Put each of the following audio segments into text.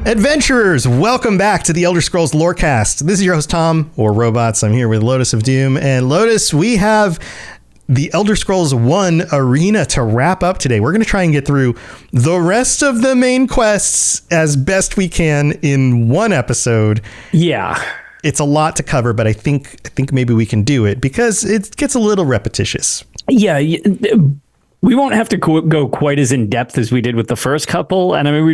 Adventurers, welcome back to the Elder Scrolls Lorecast. This is your host, Tom, or Robots. I'm here with Lotus of Doom. And Lotus, we have the Elder Scrolls 1 arena to wrap up today. We're going to try and get through the rest of the main quests as best we can in one episode. Yeah. It's a lot to cover, but I think maybe we can do it because it gets a little repetitious. Yeah. We won't have to go quite as in depth as we did with the first couple. And I mean,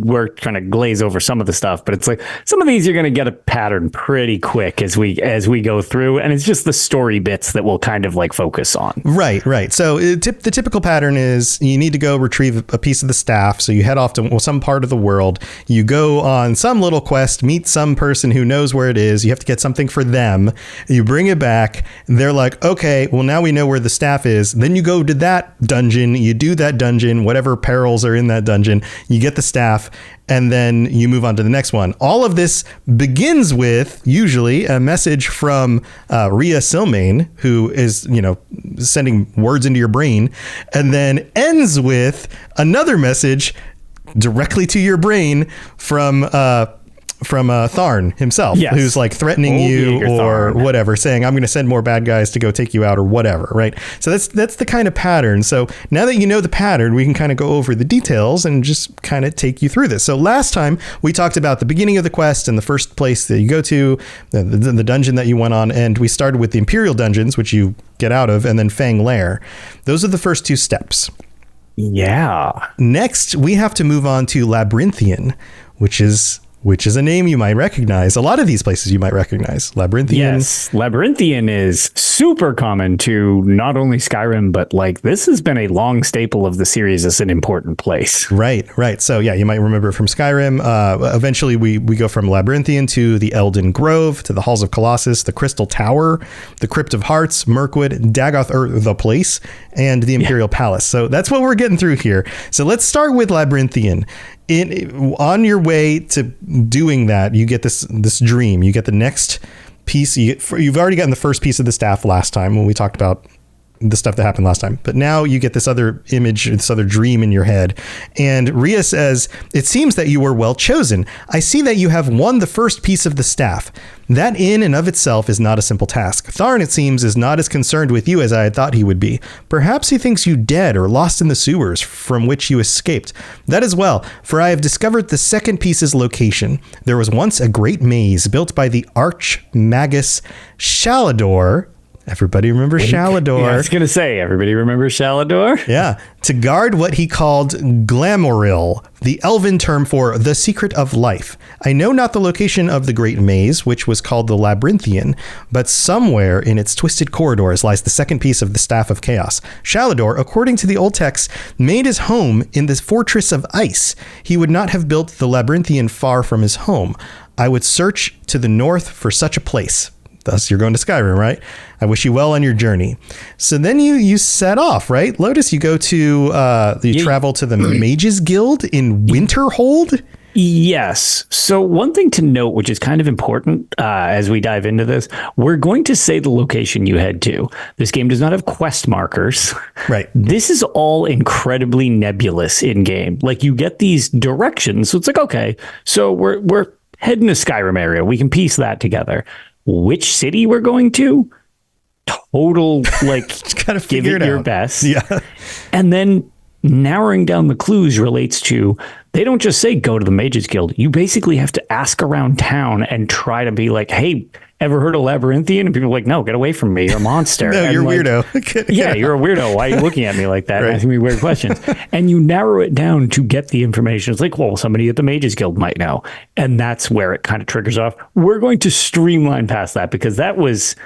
we're trying to glaze over some of the stuff, but it's like some of these you're going to get a pattern pretty quick as we go through. And it's just the story bits that we'll kind of like focus on. Right. So the typical pattern is you need to go retrieve a piece of the staff. So you head off to some part of the world. You go on some little quest, meet some person who knows where it is. You have to get something for them. You bring it back. They're like, okay, well, now we know where the staff is. Then you go to that dungeon, you do that dungeon, whatever perils are in that dungeon, you get the staff, and then you move on to the next one. All of this begins with usually a message from Rhea Silmain, who is, sending words into your brain, and then ends with another message directly to your brain from Tharn himself, yes, who's like threatening you or whatever, saying, I'm going to send more bad guys to go take you out or whatever. Right. So that's the kind of pattern. So now that you know the pattern, we can kind of go over the details and just kind of take you through this. So last time we talked about the beginning of the quest and the first place that you go to, the dungeon that you went on. And we started with the Imperial dungeons, which you get out of, and then Fang Lair. Those are the first two steps. Yeah. Next, we have to move on to Labyrinthian, which is a name you might recognize. A lot of these places you might recognize. Labyrinthian. Yes, Labyrinthian is super common to not only Skyrim, but like this has been a long staple of the series as an important place. Right. So yeah, you might remember it from Skyrim. Eventually we go from Labyrinthian to the Elden Grove, to the Halls of Colossus, the Crystal Tower, the Crypt of Hearts, Mirkwood, Dagoth, or the Place, and the Imperial Palace. So that's what we're getting through here. So let's start with Labyrinthian. On your way to doing that, you get this dream. You get the next piece. You've already gotten the first piece of the staff last time when we talked about the stuff that happened last time. But now you get this other image, this other dream in your head. And Rhea says, it seems that you were well chosen. I see that you have won the first piece of the staff. That in and of itself is not a simple task. Tharn, it seems, is not as concerned with you as I had thought he would be. Perhaps he thinks you dead or lost in the sewers from which you escaped. That as well, for I have discovered the second piece's location. There was once a great maze built by the Archmagus Shalador. Everybody remembers Shalador. Yeah, I was going to say, everybody remembers Shalador? Yeah. To guard what he called Glamoril, the elven term for the secret of life. I know not the location of the great maze, which was called the Labyrinthian, but somewhere in its twisted corridors lies the second piece of the Staff of Chaos. Shalador, according to the old text, made his home in this fortress of ice. He would not have built the Labyrinthian far from his home. I would search to the north for such a place. Thus, you're going to Skyrim, right? I wish you well on your journey. So then you set off, right? Lotus, you go to, travel to the Mages Guild in Winterhold? Yes. So one thing to note, which is kind of important as we dive into this, we're going to say the location you head to. This game does not have quest markers. Right. This is all incredibly nebulous in game. Like you get these directions. So it's like, okay, so we're heading to Skyrim area. We can piece that together. Which city we're going to, total, like, gotta give it your out. Best. Yeah. And then narrowing down the clues relates to, they don't just say go to the Mages Guild. You basically have to ask around town and try to be like, hey, ever heard of Labyrinthian? And people are like, no, get away from me. You're a monster. No, and you're like, weirdo. Yeah, you're a weirdo. Why are you looking at me like that? Right. Asking me weird questions. And you narrow it down to get the information. It's like, well, somebody at the Mages Guild might know. And that's where it kind of triggers off. We're going to streamline past that because that was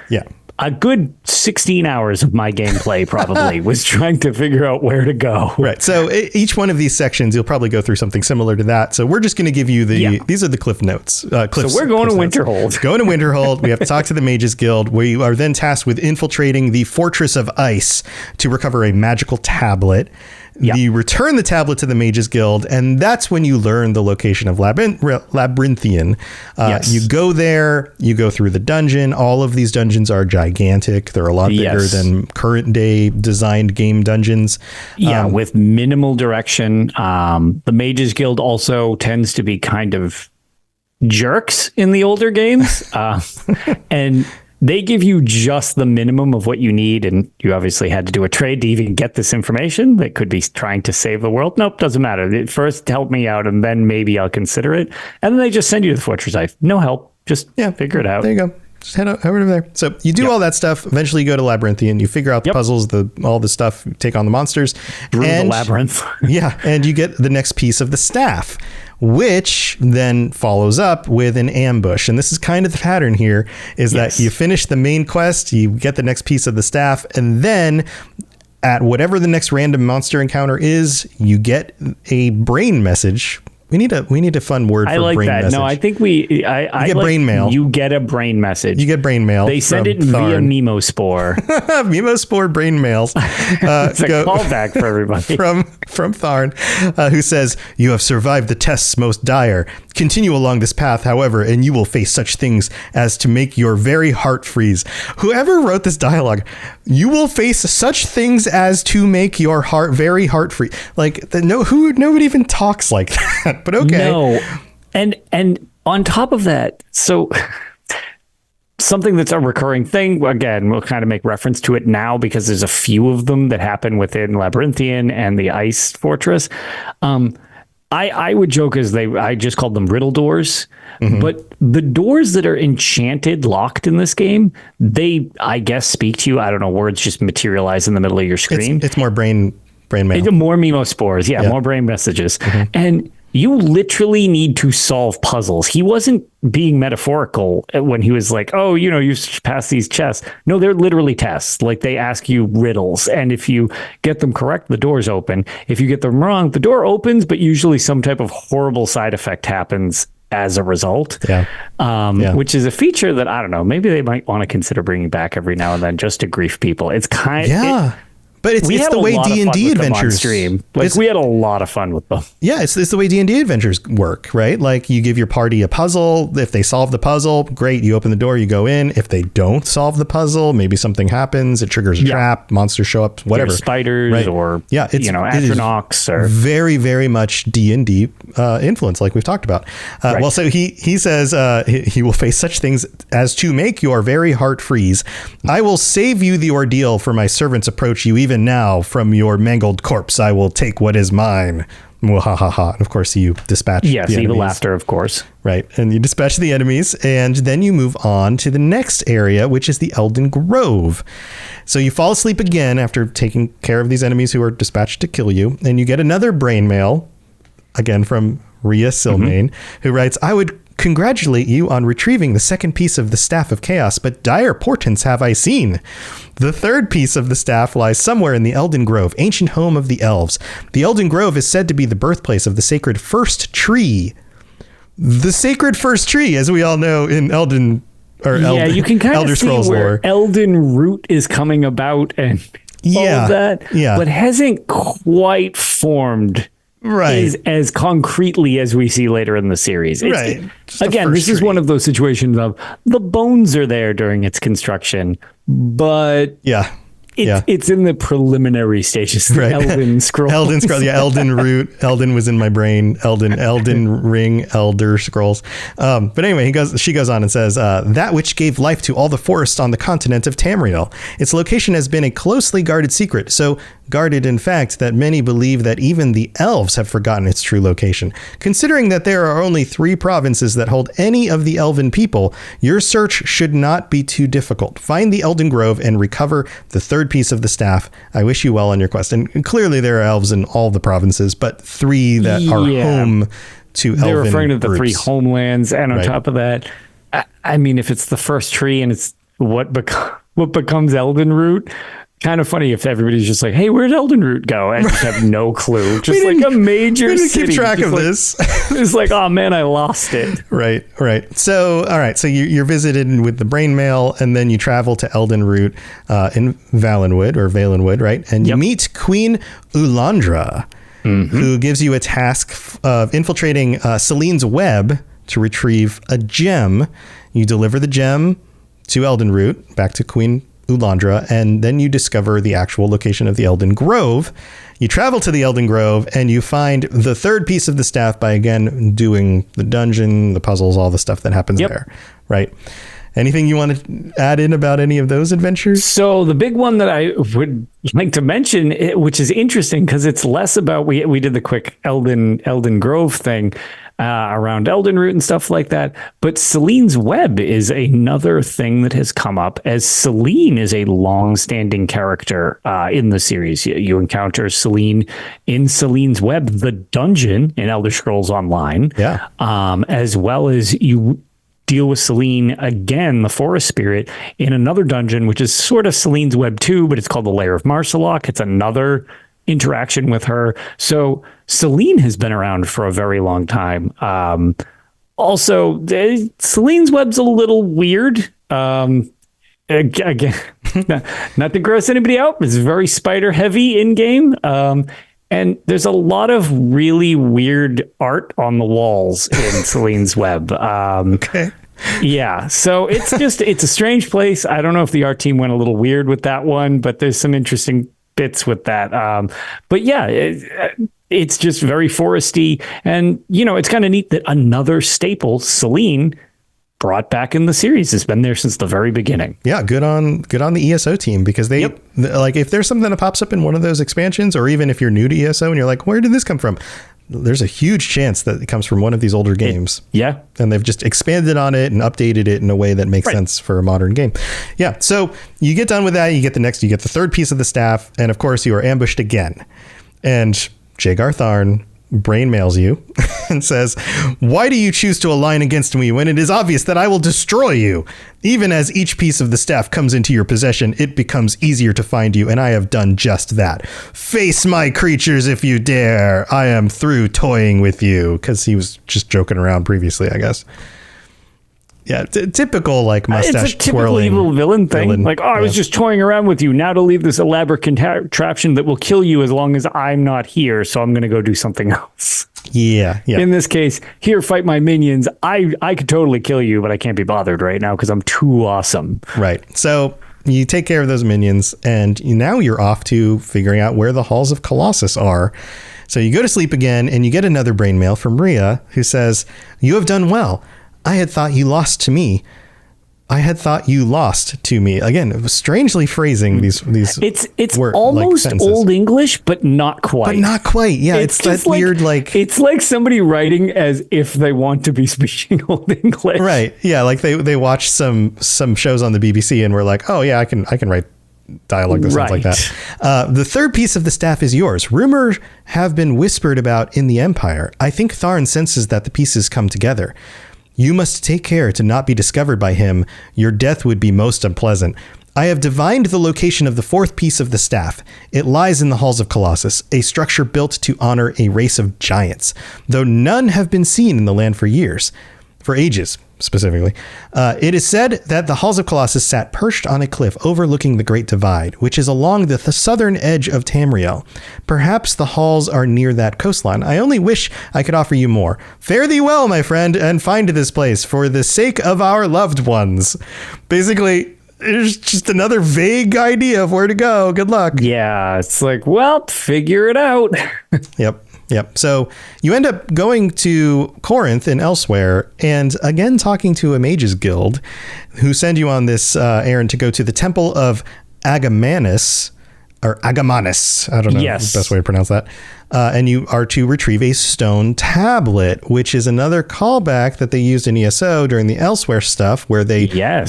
a good 16 hours of my gameplay probably was trying to figure out where to go. Right. So each one of these sections, you'll probably go through something similar to that. So we're just going to give you these are the cliff notes. So we're going to Winterhold. Going to Winterhold. We have to talk to the Mages Guild. We are then tasked with infiltrating the Fortress of Ice to recover a magical tablet. You return the tablet to the Mages Guild, and that's when you learn the location of Labyrinthian. You go there, you go through the dungeon. All of these dungeons are gigantic. They're a lot bigger than current day designed game dungeons. With minimal direction. The Mages Guild also tends to be kind of jerks in the older games. And they give you just the minimum of what you need, and you obviously had to do a trade to even get this information. They could be trying to save the world. Nope, doesn't matter. First, help me out, and then maybe I'll consider it. And then they just send you to the Fortress Life. No help. Just figure it out. There you go. Just head over there. So you do all that stuff. Eventually, you go to Labyrinthian. You figure out the puzzles, all the stuff. Take on the monsters. Through the labyrinth. And you get the next piece of the staff, which then follows up with an ambush. And this is kind of the pattern here, is that you finish the main quest, you get the next piece of the staff, and then at whatever the next random monster encounter is, you get a brain message. We need a fun word for brain message. No, I think I get brain mail. You get a brain message. You get brain mail. They send it via Memospore. Memospore brain mails. It's a callback for everybody. From Tharn, who says, "You have survived the tests most dire. Continue along this path, however, and you will face such things as to make your very heart freeze." Whoever wrote this dialogue, you will face such things as to make your very heart freeze. Like, nobody even talks like that, but okay. No. And on top of that, so something that's a recurring thing, again, we'll kind of make reference to it now because there's a few of them that happen within Labyrinthian and the Ice Fortress. I would joke I just called them riddle doors, but the doors that are enchanted, locked in this game, they, I guess, speak to you. I don't know, words just materialize in the middle of your screen. It's more brain mail. More Memospores, more brain messages. And you literally need to solve puzzles. He wasn't being metaphorical when he was like, oh, you pass these tests. No, they're literally tests. Like, they ask you riddles. And if you get them correct, the doors open. If you get them wrong, the door opens, but usually some type of horrible side effect happens as a result. Which is a feature that, I don't know, maybe they might want to consider bringing back every now and then just to grief people. It's kind of... But it's the way D&D adventures stream. Like, we had a lot of fun with them. Yeah, it's the way D&D adventures work, right? Like, you give your party a puzzle. If they solve the puzzle, great. You open the door, you go in. If they don't solve the puzzle, maybe something happens. It triggers a trap. Monsters show up. Whatever. There's spiders or astronauts or very, very much D&D influence, like we've talked about. Well, so he says he will face such things as to make your very heart freeze. I will save you the ordeal, for my servants approach you even now. From your mangled corpse I will take what is mine. Mwahaha. And of course you dispatch the enemies. Evil laughter, of course. Right. And you dispatch the enemies, and then you move on to the next area, which is the Elden Grove. So you fall asleep again after taking care of these enemies who are dispatched to kill you, and you get another brain mail, again from Rhea Silmain, who writes, I would congratulate you on retrieving the second piece of the Staff of Chaos, but dire portents have I seen. The third piece of the staff lies somewhere in the Elden Grove, ancient home of the elves. The Elden Grove is said to be the birthplace of the sacred first tree. The sacred first tree, as we all know in you can kind Elder of see Scrolls where lore. Elden Root is coming about and all of that, but hasn't quite formed as concretely as we see later in the series. Again, this is one of those situations of the bones are there during its construction, but it's in the preliminary stages. Elden Scrolls. Elden Scrolls. Yeah, Elden Root. Elden was in my brain. Elden Ring. Elder Scrolls. But anyway, she goes on and says, that which gave life to all the forests on the continent of Tamriel. Its location has been a closely guarded secret. So guarded, in fact, that many believe that even the elves have forgotten its true location. Considering that there are only 3 provinces that hold any of the elven people, your search should not be too difficult. Find the Elden Grove and recover the third piece of the staff. I wish you well on your quest. And clearly there are elves in all the provinces, but 3 that are home to elven They're referring to the groups. 3 homelands, and on top of that, I mean, if it's the first tree and it's what becomes Elden Root, kind of funny if everybody's just like, hey, where'd Elden Root go? And just have no clue. Just like a major city. Keep track of like, this. It's like, oh man, I lost it. Right. So, all right. So you're visited with the brain mail, and then you travel to Elden Root in Valenwood, right? And you meet Queen Ulandra, who gives you a task of infiltrating Selene's web to retrieve a gem. You deliver the gem to Elden Root, back to Queen Ulandra, and then you discover the actual location of the Elden Grove. You travel to the Elden Grove, and you find the third piece of the staff by, again, doing the dungeon, the puzzles, all the stuff that happens there, right? Anything you want to add in about any of those adventures? So the big one that I would like to mention, which is interesting because it's less about, we did the quick Elden Grove thing, around Elden Root and stuff like that. But Selene's Web is another thing that has come up, as Selene is a long-standing character in the series. You encounter Selene in Selene's Web, the dungeon in Elder Scrolls Online, as well as you deal with Selene again, the Forest Spirit, in another dungeon, which is sort of Selene's Web 2, but it's called the Lair of Marsalok. It's another interaction with her. So Selene has been around for a very long time. Also, Selene's Web's a little weird. Again, not to gross anybody out, it's very spider heavy in game. And there's a lot of really weird art on the walls in Selene's Web. Okay. Yeah, so it's a strange place. I don't know if the art team went a little weird with that one, but there's some interesting bits with that. But yeah, it's just very foresty. And, it's kind of neat that another staple, Selene, brought back in the series, has been there since the very beginning. Yeah, good on the ESO team, because they like, if there's something that pops up in one of those expansions, or even if you're new to ESO and you're like, where did this come from? There's a huge chance that it comes from one of these older games. And they've just expanded on it and updated it in a way that makes sense for a modern game. Yeah. So you get done with that. You get the third piece of the staff. And of course you are ambushed again. And Jagar Tharn brain mails you and says, why do you choose to align against me when it is obvious that I will destroy you? Even as each piece of the staff comes into your possession, it becomes easier to find you, and I have done just that. Face my creatures if you dare. I am through toying with you. Because he was just joking around previously, I guess. Yeah, typical like mustache it's a typical twirling evil villain thing. Like, I was just toying around with you. Now to leave this elaborate contraption that will kill you as long as I'm not here. So I'm going to go do something else. Yeah. In this case, here, fight my minions. I could totally kill you, but I can't be bothered right now because I'm too awesome. Right. So you take care of those minions, and now you're off to figuring out where the Halls of Colossus are. So you go to sleep again, and you get another brain mail from Rhea, who says, you have done well. I had thought you lost to me. Again, it was strangely phrasing these It's almost like Old English, but not quite. Yeah, it's that weird like it's like somebody writing as if they want to be speaking Old English. Right. Yeah, like they watch some shows on the BBC and we're like, "Oh yeah, I can write dialogue that sounds like that." The third piece of the staff is yours. Rumors have been whispered about in the Empire. I think Tharn senses that the pieces come together. You must take care to not be discovered by him. Your death would be most unpleasant. I have divined the location of the fourth piece of the staff. It lies in the Halls of Colossus, a structure built to honor a race of giants, though none have been seen in the land for ages, specifically. It is said that the Halls of Colossus sat perched on a cliff overlooking the Great Divide, which is along the southern edge of Tamriel. Perhaps the halls are near that coastline. I only wish I could offer you more. Fare thee well, my friend, and find this place for the sake of our loved ones. Basically, it's just another vague idea of where to go. Good luck. Yeah, it's like, well, figure it out. Yep. So you end up going to Corinth and elsewhere, and again talking to a mages guild who send you on this errand to go to the Temple of Agamanus, or Agamanus. I don't know the best way to pronounce that. and you are to retrieve a stone tablet, which is another callback that they used in ESO during the Elsewhere stuff, where they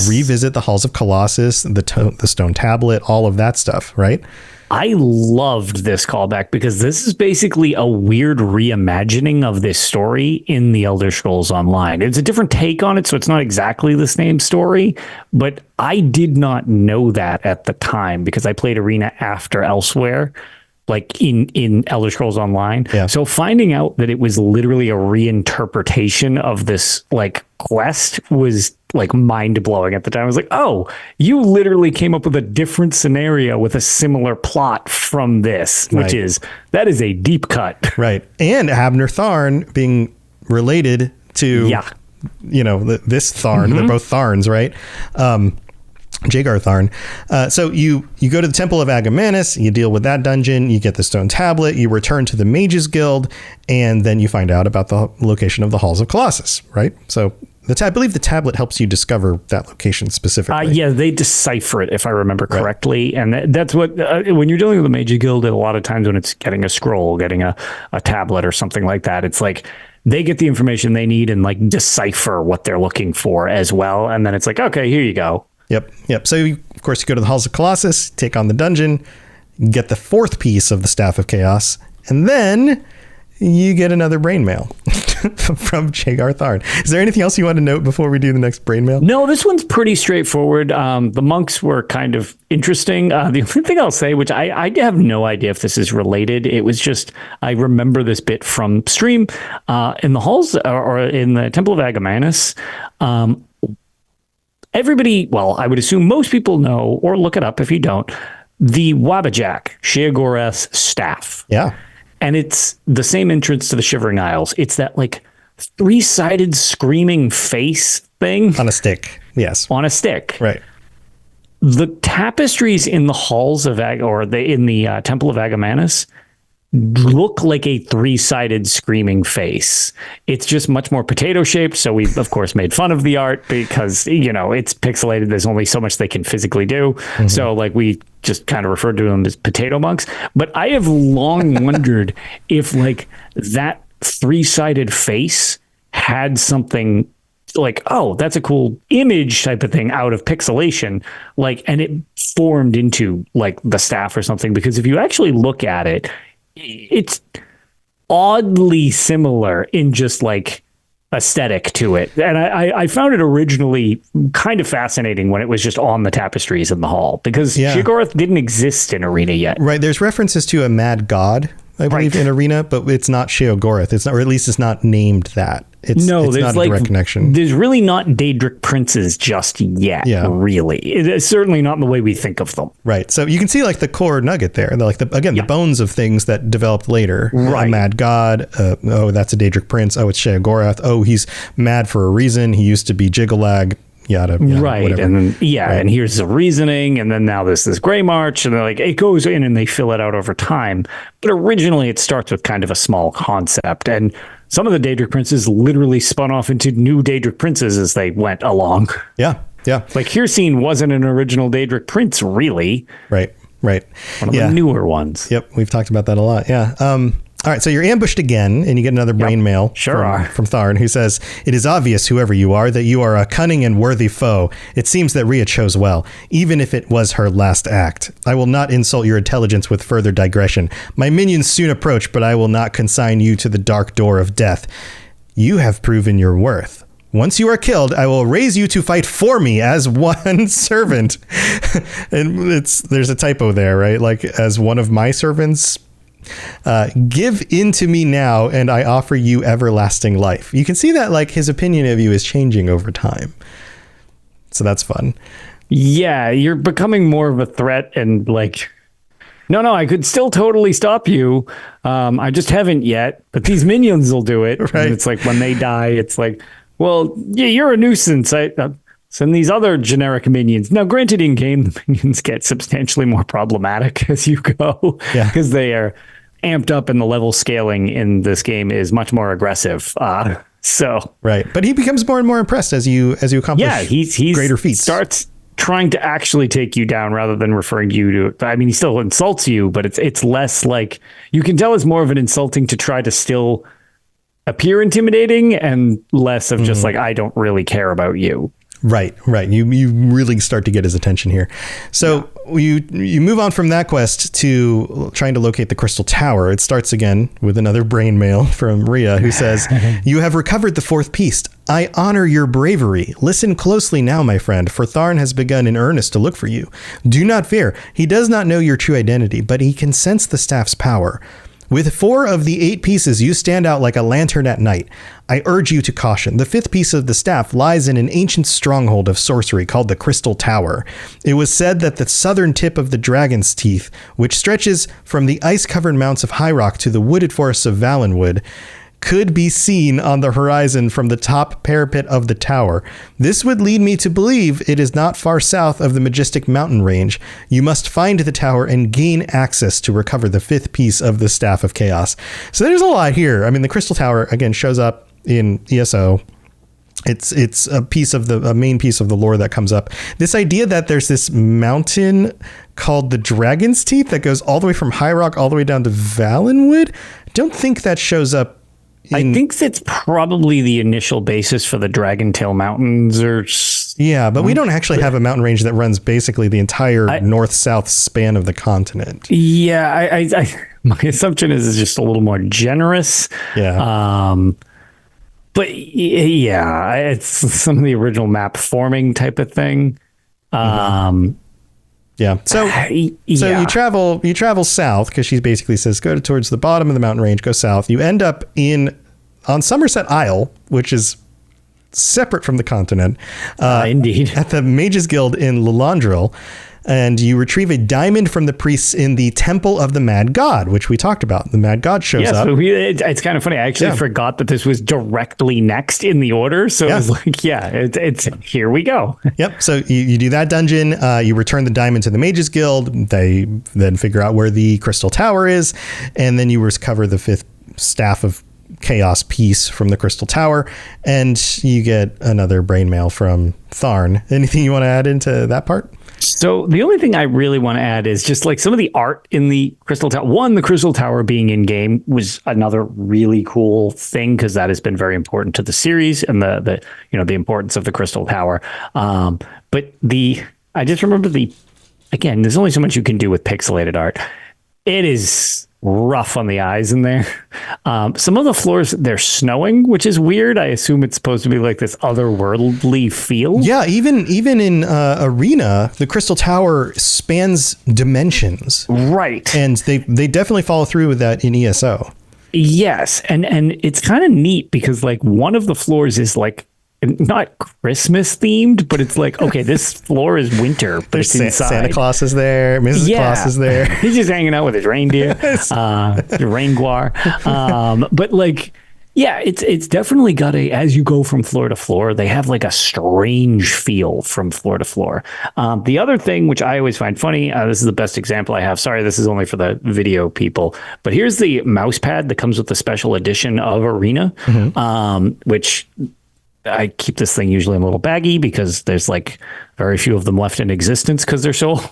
revisit the Halls of Colossus, the stone tablet, all of that stuff, right? I loved this callback because this is basically a weird reimagining of this story in the Elder Scrolls Online. It's a different take on it, so it's not exactly the same story, but I did not know that at the time because I played Arena after Elsewhere, like in Elder Scrolls Online. Yeah. So finding out that it was literally a reinterpretation of this like quest was like mind blowing at the time. I was like, oh, you literally came up with a different scenario with a similar plot from this, which that is a deep cut. Right. And Abner Tharn being related to, this Tharn. They're both Tharns, right? Jagar Tharn. So you go to the Temple of Agamenus, you deal with that dungeon, you get the stone tablet, you return to the Mages Guild, and then you find out about the location of the Halls of Colossus, right? So I believe the tablet helps you discover that location specifically. Yeah, they decipher it, if I remember correctly. Right. And that's what, when you're dealing with the Mages Guild, a lot of times when it's getting a scroll, getting a tablet or something like that, it's like they get the information they need and like decipher what they're looking for as well. And then it's like, okay, here you go. Yep. So, of course, you go to the Halls of Colossus, take on the dungeon, get the fourth piece of the Staff of Chaos, and then you get another brain mail from Jagar Tharn. Is there anything else you want to note before we do the next brain mail? No, this one's pretty straightforward. The monks were kind of interesting. The only thing I'll say, which I have no idea if this is related, it was just, I remember this bit from stream in the halls or in the Temple of Agamenus. Everybody, well, I would assume most people know, or look it up if you don't, the Wabbajack, Sheogorath's staff. Yeah. And it's the same entrance to the Shivering Isles. It's that like three-sided screaming face thing. On a stick. Yes. On a stick. Right. The tapestries in the halls of in the Temple of Agamenus look like a three-sided screaming face. It's just much more potato shaped. So we of course made fun of the art because, it's pixelated. There's only so much they can physically do. Mm-hmm. So like we just kind of referred to them as potato monks. But I have long wondered if like that three-sided face had something like, oh, that's a cool image type of thing out of pixelation, like, and it formed into like the staff or something. Because if you actually look at it, it's oddly similar in just like aesthetic to it. And I found it originally kind of fascinating when it was just on the tapestries in the hall, because Sheogorath didn't exist in Arena yet. Right. There's references to a mad god, I believe, in Arena, but it's not Sheogorath. It's not, or at least it's not named that. It's not a direct connection. There's really not Daedric princes just yet, really. It's certainly not in the way we think of them. Right. So you can see like the core nugget there. The bones of things that developed later. Right. A mad god. That's a Daedric prince. Oh, it's Sheogorath. Oh, he's mad for a reason. He used to be Jiggalag. Yada, right. Whatever. And then, and here's the reasoning. And then now there's this Grey March, and like it goes in and they fill it out over time. But originally it starts with kind of a small concept. And some of the Daedric princes literally spun off into new Daedric princes as they went along. Yeah. Like Hircine wasn't an original Daedric prince, really. Right. One of the newer ones. Yep. We've talked about that a lot. Yeah. All right, so you're ambushed again, and you get another brain mail from Tharn, who says, "It is obvious, whoever you are, that you are a cunning and worthy foe. It seems that Rhea chose well, even if it was her last act. I will not insult your intelligence with further digression. My minions soon approach, but I will not consign you to the dark door of death. You have proven your worth. Once you are killed, I will raise you to fight for me as one servant." And there's a typo there, right? Like, as one of my servants. Give in to me now, and I offer you everlasting life. You can see that like his opinion of you is changing over time. So that's fun. Yeah, you're becoming more of a threat, and like, no, I could still totally stop you. I just haven't yet, but these minions will do it. Right. And it's like when they die, it's like, well, yeah, you're a nuisance. Send these other generic minions. Now, granted, in game, the minions get substantially more problematic as you go, because they are amped up, and the level scaling in this game is much more aggressive. So right, but he becomes more and more impressed as you accomplish he's greater feats. Starts trying to actually take you down rather than referring you to, I mean, he still insults you, but it's less like, you can tell it's more of an insulting to try to still appear intimidating and less of just like, I don't really care about you. Right. You really start to get his attention here. So you move on from that quest to trying to locate the Crystal Tower. It starts again with another brain mail from Rhea, who says, "You have recovered the fourth piece. I honor your bravery. Listen closely now, my friend, for Tharn has begun in earnest to look for you. Do not fear. He does not know your true identity, but he can sense the staff's power. With 4 of the 8 pieces, you stand out like a lantern at night. I urge you to caution. The 5th piece of the staff lies in an ancient stronghold of sorcery called the Crystal Tower. It was said that the southern tip of the Dragon's Teeth, which stretches from the ice-covered mounts of High Rock to the wooded forests of Valenwood, could be seen on the horizon from the top parapet of the tower. This would lead me to believe it is not far south of the majestic mountain range. You must find the tower and gain access to recover the 5th piece of the Staff of Chaos." So there's a lot here. I mean, the Crystal Tower, again, shows up in ESO. It's a main piece of the lore that comes up. This idea that there's this mountain called the Dragon's Teeth that goes all the way from High Rock all the way down to Valenwood. I don't think that shows up. I think that's probably the initial basis for the Dragon Tail Mountains, yeah, but we don't actually have a mountain range that runs basically the entire north-south span of the continent. Yeah, I my assumption is it's just a little more generous. Yeah. But yeah, it's some of the original map forming type of thing. Yeah. So you travel south, because she basically says, go towards the bottom of the mountain range, go south. You end up on Somerset Isle, which is separate from the continent. Indeed. At the Mages Guild in Lilandril. And you retrieve a diamond from the priests in the Temple of the Mad God, which we talked about. The Mad God shows up. It's kind of funny. I actually forgot that this was directly next in the order. So it was like, it's here we go. Yep. So you do that dungeon. You return the diamond to the Mages Guild. They then figure out where the Crystal Tower is. And then you recover the 5th Staff of Chaos piece from the Crystal Tower. And you get another brain mail from Tharn. Anything you want to add into that part? So the only thing I really want to add is just like some of the art in the Crystal Tower. One, the Crystal Tower being in game was another really cool thing, because that has been very important to the series and the importance of the Crystal Tower. But I just remember again, there's only so much you can do with pixelated art. It is rough on the eyes in there. Some of the floors, they're snowing, which is weird. I assume it's supposed to be like this otherworldly feel. Yeah, even in Arena, the Crystal Tower spans dimensions. Right. And they definitely follow through with that in ESO. Yes, and it's kind of neat because like one of the floors is like not Christmas themed, but it's like, okay, this floor is winter, but it's inside. Santa Claus is there. Mrs. Claus is there. He's just hanging out with his reindeer, rain guar. But like, yeah, it's definitely got as you go from floor to floor, they have like a strange feel from floor to floor. The other thing, which I always find funny, this is the best example I have. Sorry, this is only for the video people, but here's the mouse pad that comes with the special edition of Arena, which I keep this thing usually in a little baggie because there's like very few of them left in existence because they're so old.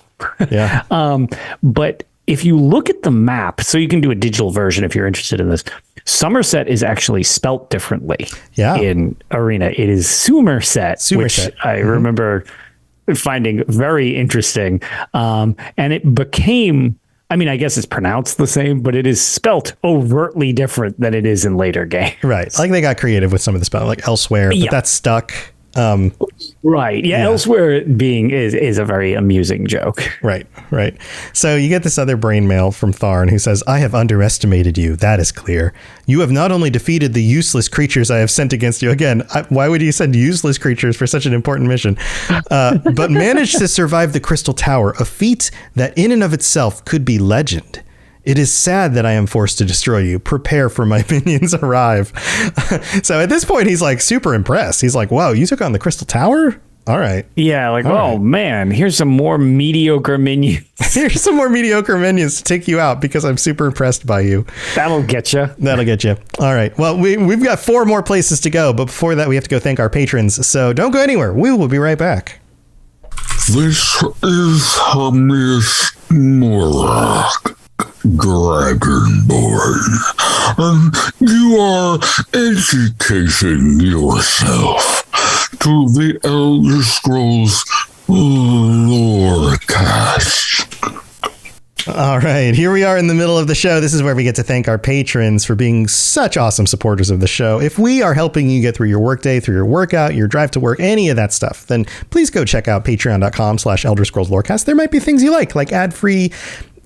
Yeah. But if you look at the map, so you can do a digital version if you're interested in this, Somerset is actually spelt differently in Arena. It is Somerset, which I remember finding very interesting. And it became, I mean, I guess it's pronounced the same, but it is spelt overtly different than it is in later games. Right. Like they got creative with some of the spelling, like elsewhere, but that's stuck. Right. Yeah. Elsewhere being is a very amusing joke. Right. So you get this other brain mail from Tharn who says, "I have underestimated you. That is clear. You have not only defeated the useless creatures I have sent against you." Again, why would you send useless creatures for such an important mission? But managed to survive the Crystal Tower, a feat that in and of itself could be legend. It is sad that I am forced to destroy you. Prepare for my minions arrive. So at this point, he's like super impressed. He's like, "Wow, you took on the Crystal Tower? All right." Yeah, like, man, here's some more mediocre minions. Here's some more mediocre minions to take you out because I'm super impressed by you. That'll get you. All right. Well, we've got 4 more places to go, but before that, we have to go thank our patrons. So don't go anywhere. We will be right back. This is Hermes Morak, Dragonborn, and you are educating yourself to the Elder Scrolls Lorecast. All right, here we are in the middle of the show. This is where we get to thank our patrons for being such awesome supporters of the show. If we are helping you get through your workday, through your workout, your drive to work, any of that stuff, then please go check out patreon.com/Elder Scrolls Lorecast. There might be things you like ad-free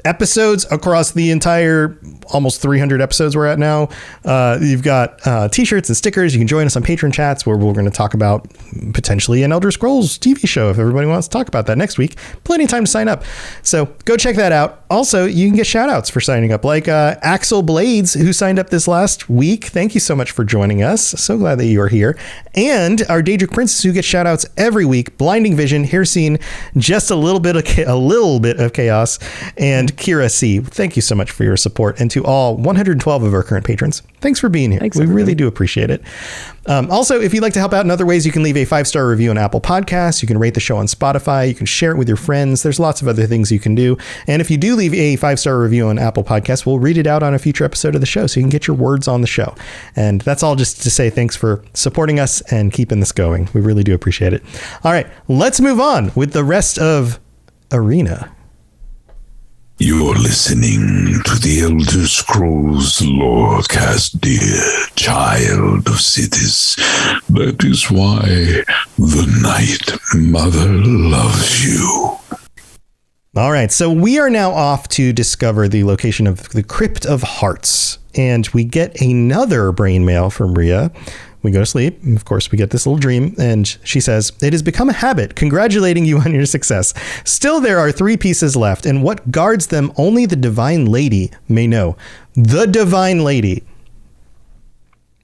episodes across the entire almost 300 episodes we're at now. You've got t-shirts and stickers. You can join us on Patreon chats where we're going to talk about potentially an Elder Scrolls TV show if everybody wants to talk about that next week. Plenty of time to sign up. So go check that out. Also, you can get shout outs for signing up, like Axel Blades, who signed up this last week. Thank you so much for joining us. So glad that you are here. And our Daedric Princess, who gets shout outs every week. Blinding Vision, Hircine, just a little bit of chaos, and Kira C. Thank you so much for your support. And to all 112 of our current patrons, thanks for being here. Thanks, we everybody. really do appreciate it. Also, if you'd like to help out in other ways, you can leave a 5-star review on Apple Podcasts. You can rate the show on Spotify. You can share it with your friends. There's lots of other things you can do. And if you do leave a 5-star review on Apple Podcasts, we'll read it out on a future episode of the show so you can get your words on the show. And that's all just to say thanks for supporting us and keeping this going. We really do appreciate it. All right, let's move on with the rest of Arena. You're listening to the Elder Scrolls Lorecast, dear child of cities. That is why the Night Mother loves you. All right, so we are now off to discover the location of the Crypt of Hearts, and we get another brain mail from Rhea. We go to sleep. Of course, we get this little dream, and she says, "It has become a habit, congratulating you on your success. Still, there are 3 pieces left, and what guards them only the Divine Lady may know." The Divine Lady.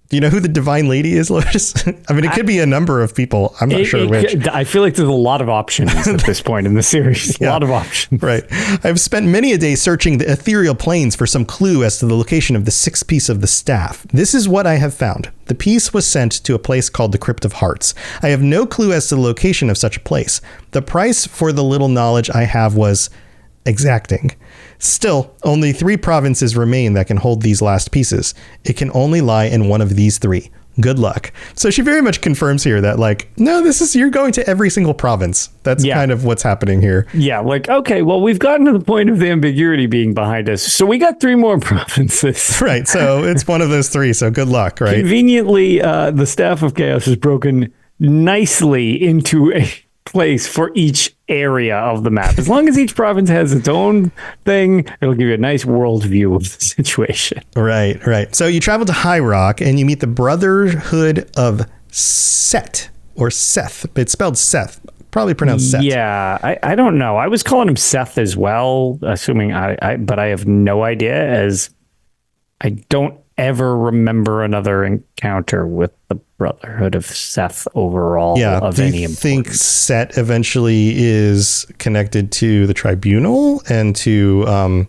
Do you know who the Divine Lady is, Lotus? I mean, it could be a number of people. I'm not sure which. I feel like there's a lot of options at this point in the series. Yeah. A lot of options. Right. I've spent many a day searching the ethereal planes for some clue as to the location of the 6th piece of the staff. This is what I have found. The piece was sent to a place called the Crypt of Hearts. I have no clue as to the location of such a place. The price for the little knowledge I have was exacting. Still, only 3 provinces remain that can hold these last pieces. It can only lie in one of these 3. Good luck. So she very much confirms here that, like, no, you're going to every single province. That's kind of what's happening here. Yeah, like, okay, well, we've gotten to the point of the ambiguity being behind us. So we got 3 more provinces. Right. So it's one of those 3. So good luck, right? Conveniently, the Staff of Chaos is broken nicely into a place for each area of the map. As long as each province has its own thing, it'll give you a nice world view of the situation. Right. So you travel to High Rock and you meet the Brotherhood of Set, or Seth. It's spelled Seth. Probably pronounced Seth. Yeah, I don't know. I was calling him Seth as well, assuming but I have no idea, as I don't ever remember another encounter with the Brotherhood of Seth overall. Yeah, of do any you importance. think Set eventually is connected to the Tribunal and to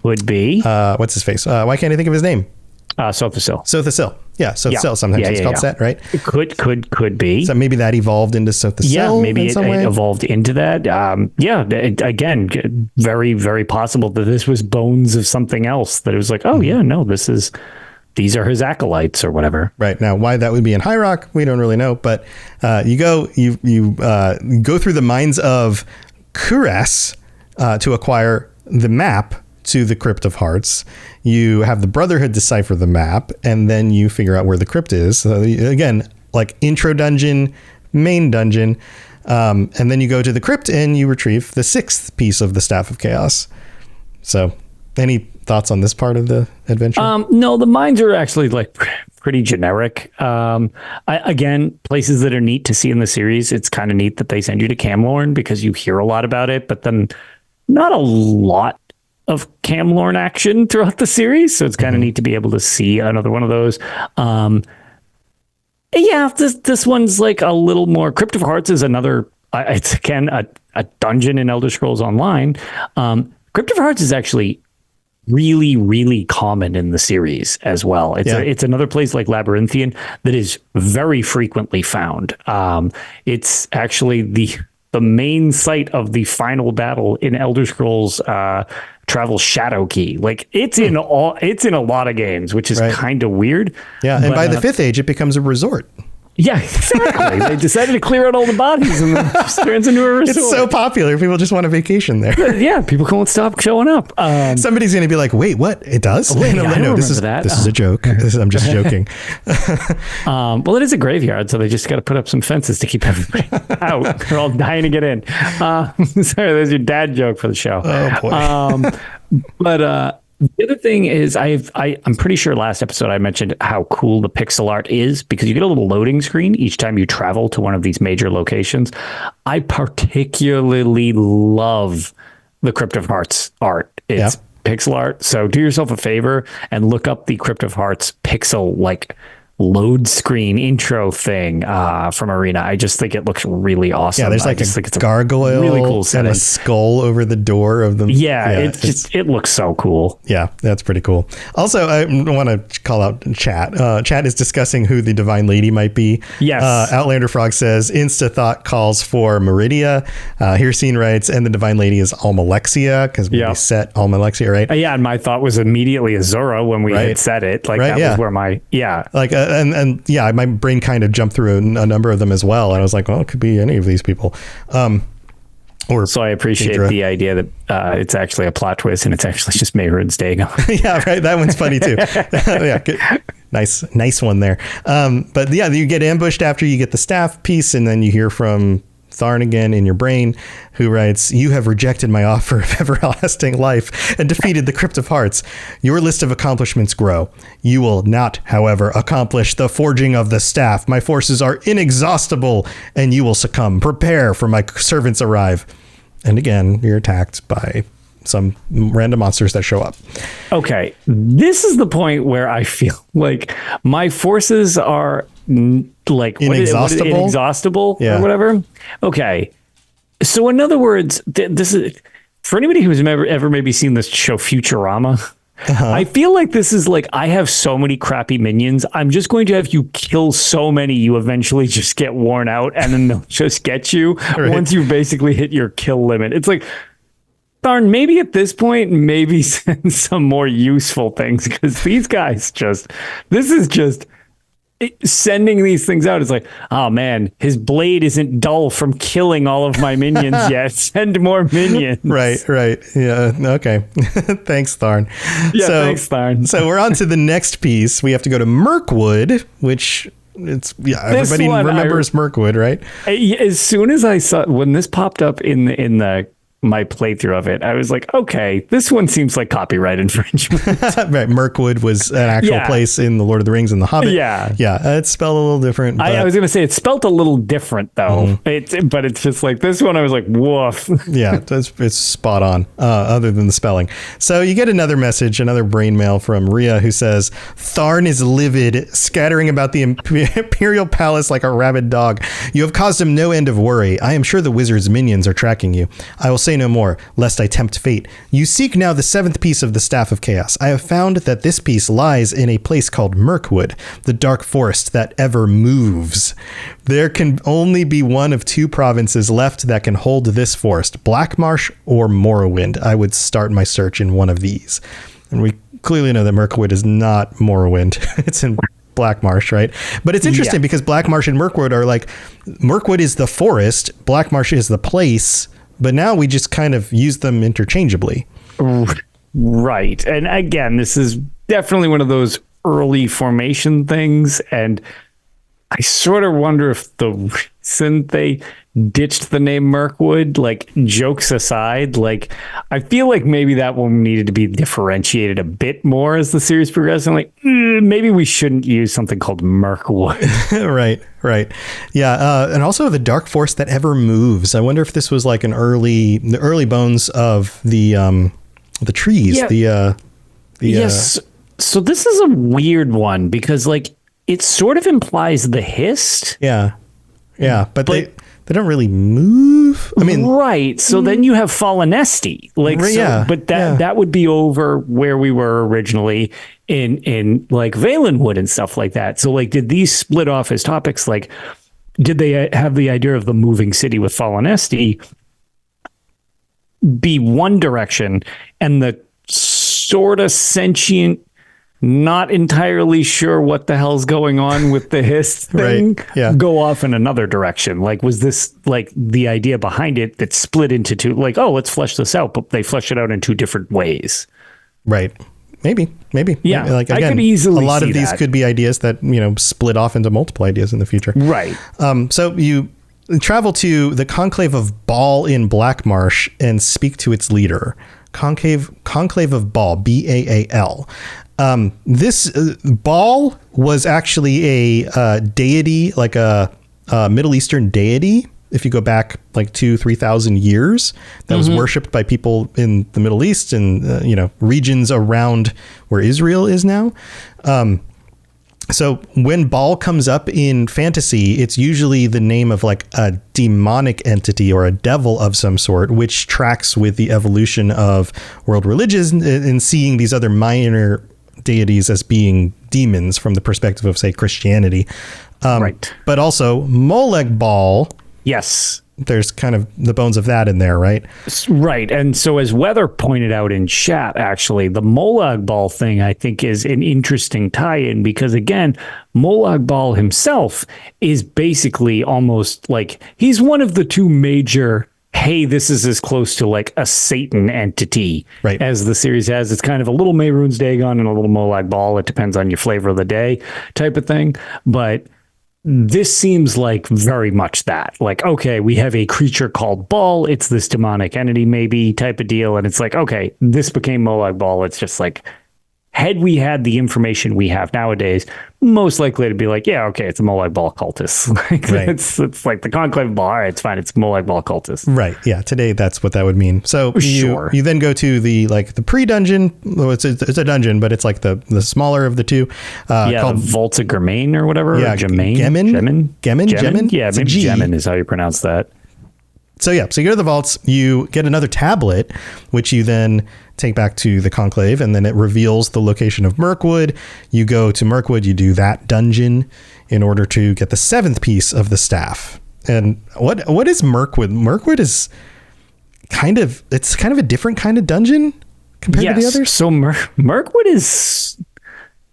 Would be what's his face? Why can't I think of his name? Sothasil. Sothasil. Yeah, Sothasil. Sometimes it's called Set, right? It could be. So maybe that evolved into Sothasil. Yeah, maybe in it some way. evolved into that. Again, very, very possible that this was bones of something else. That it was like, oh yeah, no, these are his acolytes or whatever. Right. Now, why that would be in High Rock, we don't really know. But you go through the mines of Kuras to acquire the map to the Crypt of Hearts. You have the Brotherhood decipher the map, and then you figure out where the crypt is. So again, like intro dungeon, main dungeon, and then you go to the crypt and you retrieve the 6th piece of the Staff of Chaos. So, any thoughts on this part of the adventure? No, the mines are actually like pretty generic. Again, places that are neat to see in the series. It's kind of neat that they send you to Camlorn because you hear a lot about it, but then not a lot of Camlorn action throughout the series. So it's kind of neat to be able to see another one of those. This one's like a little more. Crypt of Hearts is another, it's again, a dungeon in Elder Scrolls Online. Crypt of Hearts is actually really, really common in the series as well. It's another place like Labyrinthian that is very frequently found. It's actually the main site of the final battle in Elder Scrolls Travel Shadow Key. Like it's in a lot of games, which is kind of weird. Yeah, and by the 5th age, it becomes a resort. Yeah, exactly. They decided to clear out all the bodies and then it just turns into a resort. It's so popular. People just want a vacation there. Yeah, people can't stop showing up. Somebody's going to be like, wait, what? It does? Wait, I don't remember that. This is a joke. I'm just joking. Well, it is a graveyard, so they just got to put up some fences to keep everybody out. They're all dying to get in. Sorry, there's your dad joke for the show. Oh, boy. But the other thing is I'm pretty sure last episode I mentioned how cool the pixel art is because you get a little loading screen each time you travel to one of these major locations. I particularly love the Crypt of Hearts art. It's pixel art. So do yourself a favor and look up the Crypt of Hearts pixel load screen intro thing from Arena. I just think it looks really awesome. Yeah, there's like a gargoyle really cool and a skull over the door of them. Yeah, it looks so cool. Yeah, that's pretty cool. Also, I want to call out chat. Chat is discussing who the Divine Lady might be. Yes. Outlander Frog says, Insta Thought calls for Meridia. Hircine writes, and the Divine Lady is Almalexia, because we set Almalexia, right? Yeah, and my thought was immediately Azura when we had said it. That was where my, and my brain kind of jumped through a number of them as well. And I was like, well, it could be any of these people. So I appreciate the idea that it's actually a plot twist and it's actually just Mehrunes Dagon. Yeah, right. That one's funny too. Yeah, good. Nice one there. But yeah, you get ambushed after you get the staff piece, and then you hear from Tharn again in your brain, who writes, you have rejected my offer of everlasting life and defeated the Crypt of Hearts. Your list of accomplishments grow. You will not, however, accomplish the forging of the staff. My forces are inexhaustible and you will succumb. Prepare for my servants arrive. And again, you're attacked by some random monsters that show up. Okay. This is the point where I feel like my forces are inexhaustible or whatever. Okay. So in other words, this is for anybody who's ever maybe seen this show Futurama. I feel like this is like, I have so many crappy minions. I'm just going to have you kill so many you eventually just get worn out and then they'll just get you once you basically hit your kill limit. It's like, darn, maybe at this point, maybe send some more useful things because these guys this is just sending these things out. It's like, oh man, his blade isn't dull from killing all of my minions yet. Send more minions. Right. Yeah. Okay. Thanks, Tharn. Yeah, thanks, Tharn. So we're on to the next piece. We have to go to Mirkwood, which everybody remembers Mirkwood, right? As soon as I saw when this popped up in my playthrough of it, I was like, okay, this one seems like copyright infringement. Right. Mirkwood was an actual place in The Lord of the Rings and The Hobbit. Yeah. It's spelled a little different. But I was going to say it's spelled a little different though. But it's just like this one, I was like, woof. Yeah, it's spot on, other than the spelling. So you get another message, another brain mail from Rhea, who says, Tharn is livid, scattering about the Imperial Palace like a rabid dog. You have caused him no end of worry. I am sure the wizard's minions are tracking you. I will say no more, lest I tempt fate. You seek now the 7th piece of the Staff of Chaos. I have found that this piece lies in a place called Mirkwood, the dark forest that ever moves. There can only be one of 2 provinces left that can hold this forest, Blackmarsh or Morrowind. I would start my search in one of these. And we clearly know that Mirkwood is not Morrowind. It's in Blackmarsh, right? But it's interesting because Blackmarsh and Mirkwood are like, Mirkwood is the forest, Blackmarsh is the place, but now we just kind of use them interchangeably. Right. And again, this is definitely one of those early formation things. And I sort of wonder if the reason they ditched the name Mirkwood, like jokes aside, like I feel like maybe that one needed to be differentiated a bit more as the series progressed. I'm like, maybe we shouldn't use something called Mirkwood. Right. Yeah. And also the dark force that ever moves. I wonder if this was like the early bones of the trees. Yeah. Yes. So this is a weird one because like it sort of implies the Hist. Yeah. But they don't really move. I mean, right. So then you have Fallenesti, but that would be over where we were originally in like Valenwood and stuff like that. So like, did these split off as topics? Like did they have the idea of the moving city with Fallen Esti be one direction and the sort of sentient, not entirely sure what the hell's going on with the hiss thing, Right, yeah. go off in another direction? Like, was this like the idea behind it that split into two, like, oh, let's flesh this out, but they flesh it out in two different ways? Right. Maybe. Yeah, Like, I again, could easily a lot see of these that. could be ideas that, split off into multiple ideas in the future. Right. So you travel to the Conclave of Baal in Blackmarsh and speak to its leader. Conclave of Baal, Baal. This Baal was actually a deity, like a Middle Eastern deity. If you go back like 2,000-3,000 years, that was worshipped by people in the Middle East and regions around where Israel is now. So when Baal comes up in fantasy, it's usually the name of like a demonic entity or a devil of some sort, which tracks with the evolution of world religions and seeing these other minor deities as being demons from the perspective of, say, Christianity. Right. But also Molag Bal. Yes. There's kind of the bones of that in there, right? Right. And so as Weather pointed out in chat, actually, the Molag Bal thing, I think, is an interesting tie-in because, again, Molag Bal himself is basically almost like he's one of the two major, hey, this is as close to like a Satan entity Right. as the series has. It's kind of a little Mehrunes Dagon and a little Molag Bal. It depends on your flavor of the day type of thing. But this seems like very much that. Like, okay, we have a creature called Baal. It's this demonic entity, maybe type of deal. And it's like, okay, this became Molag Bal. It's just like, had we had the information we have nowadays, most likely to be like, yeah, okay, it's a Molag Bal cultist. Like, Right. it's like the Conclave of Baal. All right, it's fine. It's Molag Bal cultist. Right. Yeah. Today, that's what that would mean. So Sure. you then go to the pre-dungeon. Well, it's a dungeon, but it's like the smaller of the two. Yeah, called the Volta Germain or whatever. Yeah, or Germain. Gemin? Gemin? Yeah, It's a maybe G. Gemin is how you pronounce that. So yeah, so you go to the vaults, you get another tablet, which you then take back to the Conclave, and then it reveals the location of Mirkwood. You go to Mirkwood, you do that dungeon in order to get the 7th piece of the staff. And what is Mirkwood? Mirkwood is kind of a different kind of dungeon compared to the others. So Mirkwood is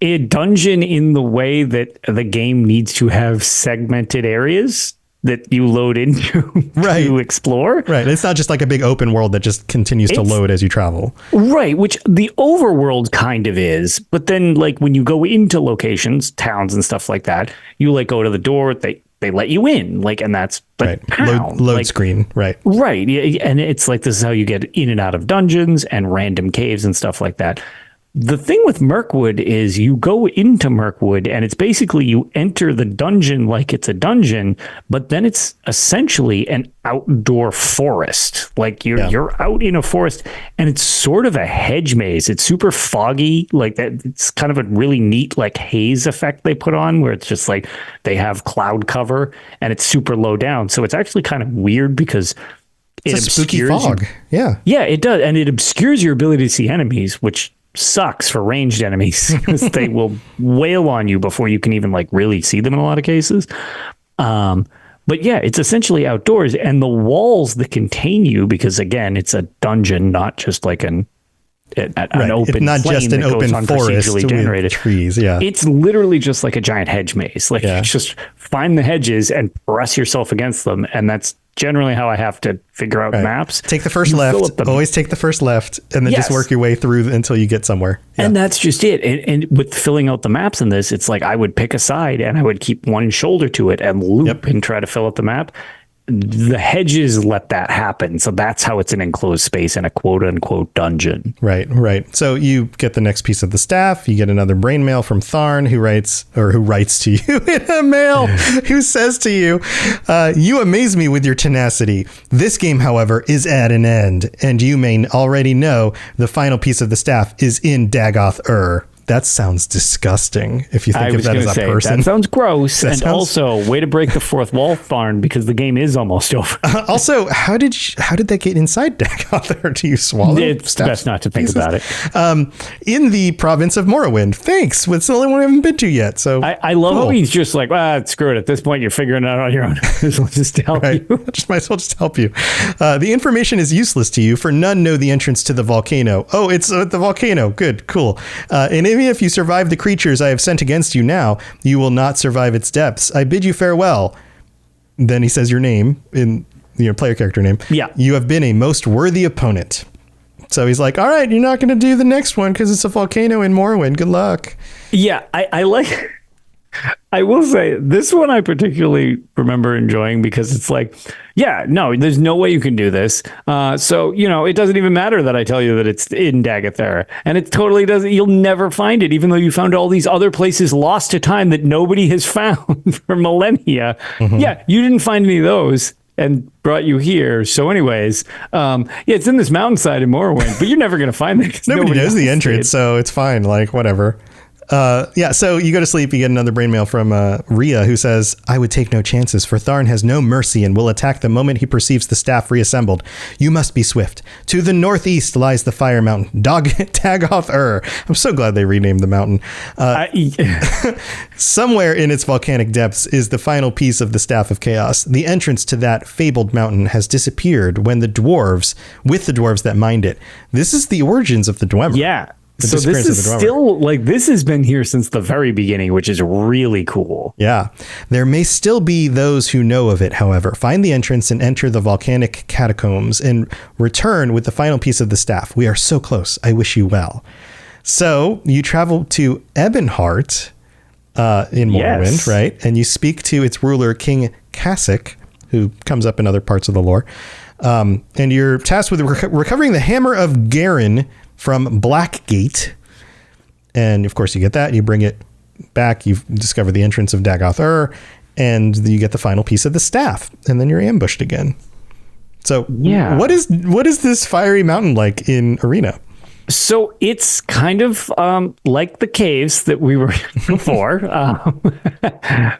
a dungeon in the way that the game needs to have segmented areas that you load into Right. to explore. Right. It's not just like a big open world that just continues to load as you travel. Right, which the overworld kind of is, but then like when you go into locations, towns and stuff like that, you like go to the door, they let you in, like, and that's Right. how? Load Like, screen. Right. right, yeah, and it's like this is how you get in and out of dungeons and random caves and stuff like that. The thing with Mirkwood is you go into Mirkwood and it's basically you enter the dungeon like it's a dungeon, but then it's essentially an outdoor forest. Like you're out in a forest and it's sort of a hedge maze. It's super foggy, like that. It's kind of a really neat like haze effect they put on where it's just like they have cloud cover and it's super low down. So it's actually kind of weird because It's a spooky obscures you- fog. Yeah. yeah, it does. And it obscures your ability to see enemies, which sucks for ranged enemies because they will wail on you before you can even like really see them in a lot of cases. But yeah, it's essentially outdoors and the walls that contain you, because again, it's a dungeon, not just like an open It's not plain just an that goes open on forest procedurally with generated trees. Yeah. It's literally just like a giant hedge maze. Like Yeah. you just find the hedges and press yourself against them. And that's generally how I have to figure out Right. maps. Take the first You fill left. up the- Always take the first left, and then just Yes. work your way through until you get somewhere. Yeah. And that's just it. And with filling out the maps in this, it's like I would pick a side and I would keep one shoulder to it and loop and try to fill out the map. The hedges let that happen. So that's how it's an enclosed space in a quote unquote dungeon. Right. So you get the next piece of the staff. You get another brain mail from Tharn, who writes to you in a mail, who says to you, you amaze me with your tenacity. This game, however, is at an end, and you may already know the final piece of the staff is in Dagoth Ur. That sounds disgusting. If you think of that as a person, that sounds gross. That and sounds... also, way to break the fourth wall, Tharn, because the game is almost over. Also, how did that get inside Dagoth? Do you swallow? It's best not to think about it. In the province of Morrowind. Thanks. It's the only one I haven't been to yet. So I love how he's just like, screw it. At this point, you're figuring it out on your own. Just to help you. Might as well just help you. The information is useless to you, for none know the entrance to the volcano. Oh, it's the volcano. Good, cool. And even if you survive the creatures I have sent against you now, you will not survive its depths. I bid you farewell. Then he says your name in your player character name. Yeah. You have been a most worthy opponent. So he's like, all right, you're not going to do the next one because it's a volcano in Morrowind. Good luck. Yeah, I like... I will say this one I particularly remember enjoying because it's like, yeah, no, there's no way you can do this. So, it doesn't even matter that I tell you that it's in Dagoth. And it totally doesn't. You'll never find it, even though you found all these other places lost to time that nobody has found for millennia. Mm-hmm. Yeah, you didn't find any of those and brought you here. So anyways, it's in this mountainside in Morrowind, but you're never going to find it. Nobody knows the entrance, so it's fine. Like, whatever. So you go to sleep, you get another brain mail from Rhea, who says, I would take no chances, for Tharn has no mercy and will attack the moment he perceives the staff reassembled. You must be swift. To the northeast lies the Fire Mountain, Dagoth Ur. I'm so glad they renamed the mountain. Somewhere in its volcanic depths is the final piece of the Staff of Chaos. The entrance to that fabled mountain has disappeared with the dwarves that mined it. This is the origins of the Dwemer. Yeah. So this is still like, this has been here since the very beginning, which is really cool. Yeah. There may still be those who know of it, however. Find the entrance and enter the volcanic catacombs and return with the final piece of the staff. We are so close. I wish you well. So you travel to Ebonheart in Morrowind, right? And you speak to its ruler, King Kasich, who comes up in other parts of the lore. And you're tasked with recovering the Hammer of Garen from Blackgate. And of course you get that, you bring it back, you discover the entrance of Dagoth Ur, and you get the final piece of the staff, and then you're ambushed again. So yeah, what is this fiery mountain like in Arena? So it's kind of like the caves that we were in before.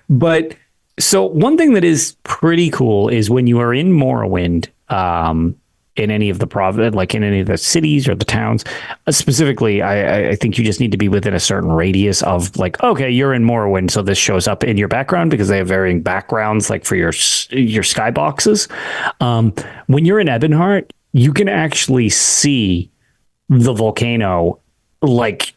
But so one thing that is pretty cool is when you are in Morrowind, in any of the like in any of the cities or the towns, specifically, I think you just need to be within a certain radius of like, okay, you're in Morrowind, so this shows up in your background because they have varying backgrounds, like for your skyboxes. When you're in Ebonheart, you can actually see the volcano like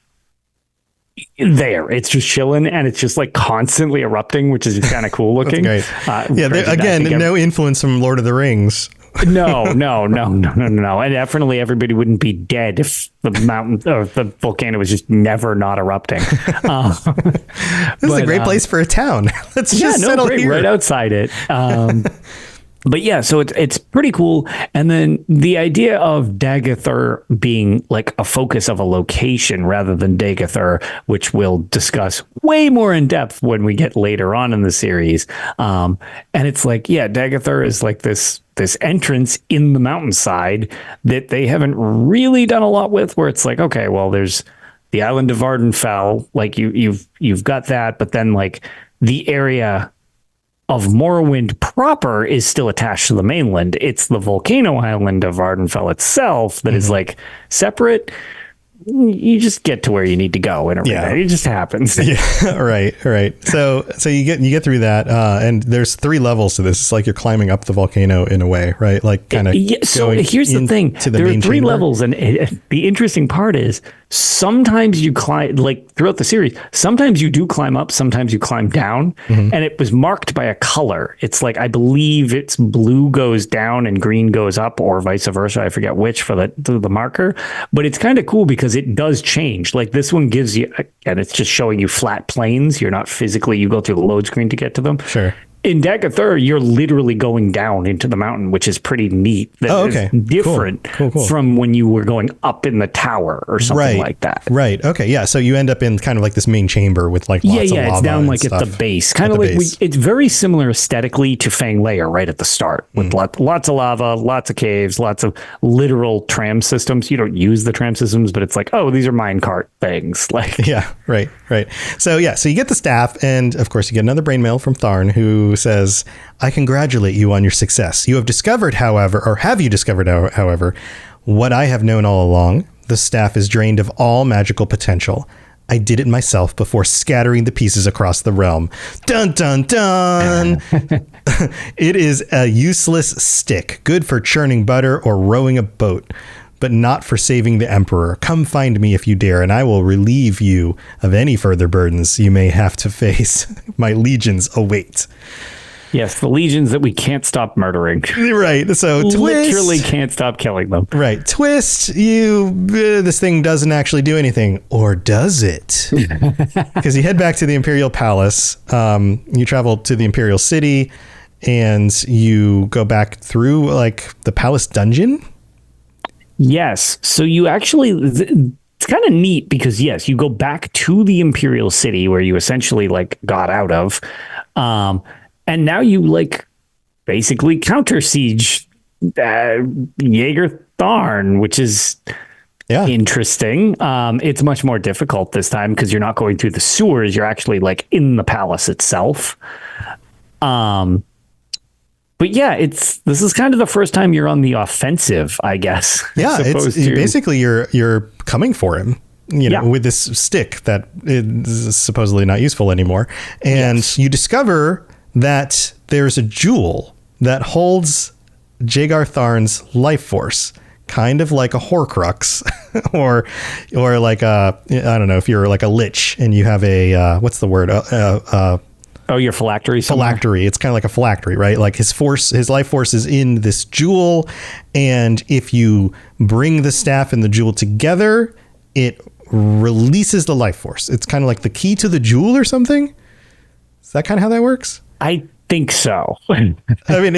there. It's just chilling and it's just like constantly erupting, which is kind of cool looking. Again, no influence from Lord of the Rings. No. And definitely everybody wouldn't be dead if the mountain or the volcano was just never not erupting. This is a great place for a town. Let's just settle here. Right outside it. But yeah, so it's pretty cool. And then the idea of Dagoth Ur being like a focus of a location rather than Dagoth Ur, which we'll discuss way more in depth when we get later on in the series. And it's like, yeah, Dagoth Ur is like this entrance in the mountainside that they haven't really done a lot with, where it's like, okay, well, there's the island of Ardenfell, like you've got that, but then like the area of Morrowind proper is still attached to the mainland. It's the volcano island of Ardenfell itself that is like separate. You just get to where you need to go in a Arena. It just happens. Yeah, right. So you get through that, and there's 3 levels to this. It's like you're climbing up the volcano in a way, right? Like kind of. Yeah, so here's the thing: there are 3 levels, and the interesting part is sometimes you climb, like throughout the series, sometimes you do climb up, sometimes you climb down, and it was marked by a color. It's like, I believe it's blue goes down and green goes up, or vice versa. I forget which for the marker, but it's kind of cool because it does change. Like this one gives you, and it's just showing you flat plains. You're not physically, you go through the load screen to get to them. Sure. in Dagger you're literally going down into the mountain, which is pretty neat. That okay. is different Cool. from when you were going up in the tower or something like that. Right. Okay. Yeah. So you end up in kind of like this main chamber with like lots of lava. It's down like stuff at the base, kind of like it's very similar aesthetically to Fang Lair right at the start with lots of lava, lots of caves, lots of literal tram systems. You don't use the tram systems, but it's like, oh, these are minecart things. Like, yeah, right. So so you get the staff, and of course you get another brain mail from Tharn, who says, "I congratulate you on your success. You have discovered, however, what I have known all along. The staff is drained of all magical potential. I did it myself before scattering the pieces across the realm. Dun, dun, dun. It is a useless stick, good for churning butter or rowing a boat, but not for saving the Emperor. Come find me if you dare, and I will relieve you of any further burdens you may have to face. My legions await." Yes, the legions that we can't stop murdering. Right. So literally can't stop killing them. Right. Twist, this thing doesn't actually do anything. Or does it? Because you head back to the Imperial Palace. You travel to the Imperial City, and you go back through like the palace dungeon. Yes. So you actually, it's kind of neat because yes, you go back to the Imperial City where you essentially like got out of, and now you like basically counter siege Jaeger Tharn, which is interesting. It's much more difficult this time because you're not going through the sewers. You're actually like in the palace itself. But yeah, this is kind of the first time you're on the offensive, I guess. Yeah, it's basically you're coming for him, with this stick that is supposedly not useful anymore. And you discover that there's a jewel that holds Jaeger Tharn's life force, kind of like a Horcrux or like I don't know, if you're like a lich and you have a what's the word? Your phylactery. Phylactery. It's kind of like a phylactery, right? Like his life force is in this jewel, and if you bring the staff and the jewel together, it releases the life force. It's kind of like the key to the jewel or something. Is that kind of how that works? I think so. I mean,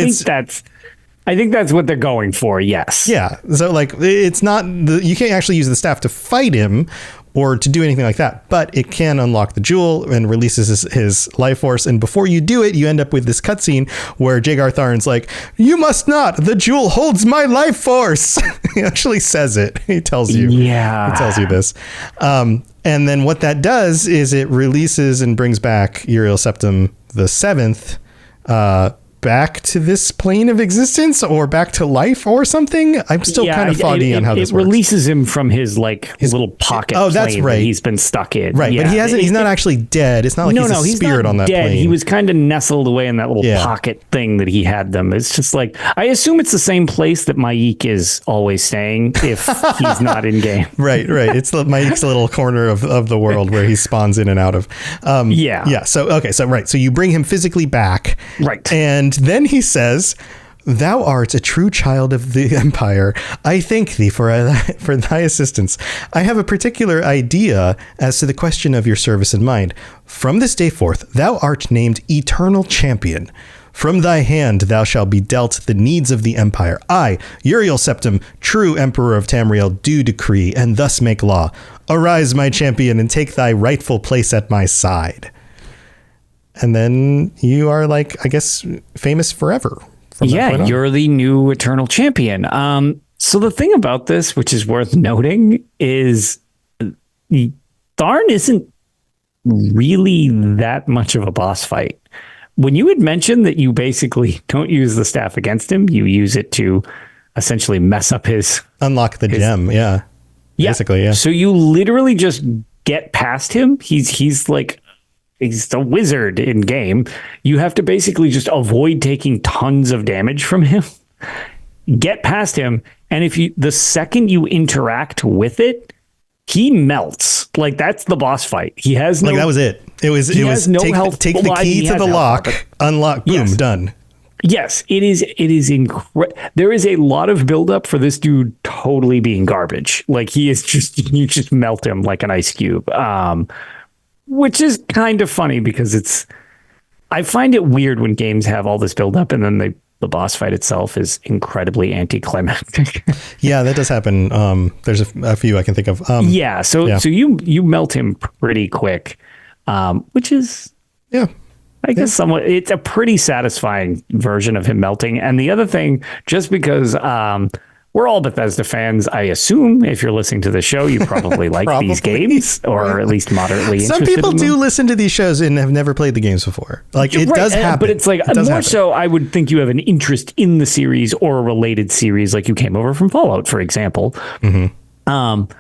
I think that's what they're going for. Yes. Yeah. So like, it's not you can't actually use the staff to fight him or to do anything like that, but it can unlock the jewel and releases his life force. And before you do it, you end up with this cutscene where Jaeger Tharn's like, "You must not. The jewel holds my life force." He actually says it. He tells you. Yeah. He tells you this. And then what that does is it releases and brings back Uriel Septim the Seventh back to this plane of existence or back to life or something. I'm still kind of foggy on how this works. It releases him from his little pocket plane that's right. that he's been stuck in. Right, yeah. But he's not actually dead. It's not like he's a spirit on that plane. He was kind of nestled away in that little pocket thing that he had them. It's just like, I assume it's the same place that Maik is always staying if he's not in game. Right. It's Maik's little corner of the world where he spawns in and out of. Yeah. So you bring him physically back. Right. And then he says, "Thou art a true child of the Empire. I thank thee for thy assistance. I have a particular idea as to the question of your service in mind. From this day forth, thou art named Eternal Champion. From thy hand thou shalt be dealt the needs of the Empire. I, Uriel Septim, true Emperor of Tamriel, do decree and thus make law. Arise, my champion, and take thy rightful place at my side." And then you are like, I guess, famous forever. Yeah, you're the new Eternal Champion. So the thing about this, which is worth noting, is Tharn isn't really that much of a boss fight. When you had mentioned that you basically don't use the staff against him, you use it to essentially mess up unlock the gem. Yeah. Basically, yeah. So you literally just get past him. He's a wizard in game. You have to basically just avoid taking tons of damage from him, get past him, and the second you interact with it, he melts. Like, that's the boss fight. He has no. Like, that was it. It was no health. Take the key to the lock, unlock, boom, done. Yes, it is incredible. There is a lot of buildup for this dude totally being garbage. Like, he is you just melt him like an ice cube. Which is kind of funny because it's I find it weird when games have all this build up and then the boss fight itself is incredibly anticlimactic. Yeah, that does happen. There's a few I can think of. So you melt him pretty quick, which is I guess somewhat. It's a pretty satisfying version of him melting. And the other thing, just because we're all Bethesda fans, I assume if you're listening to the show, you probably like these games, or at least moderately interested. Some people do listen to these shows and have never played the games before. Like, it does happen. But it's like more so, I would think you have an interest in the series or a related series, like you came over from Fallout, for example. Mm-hmm.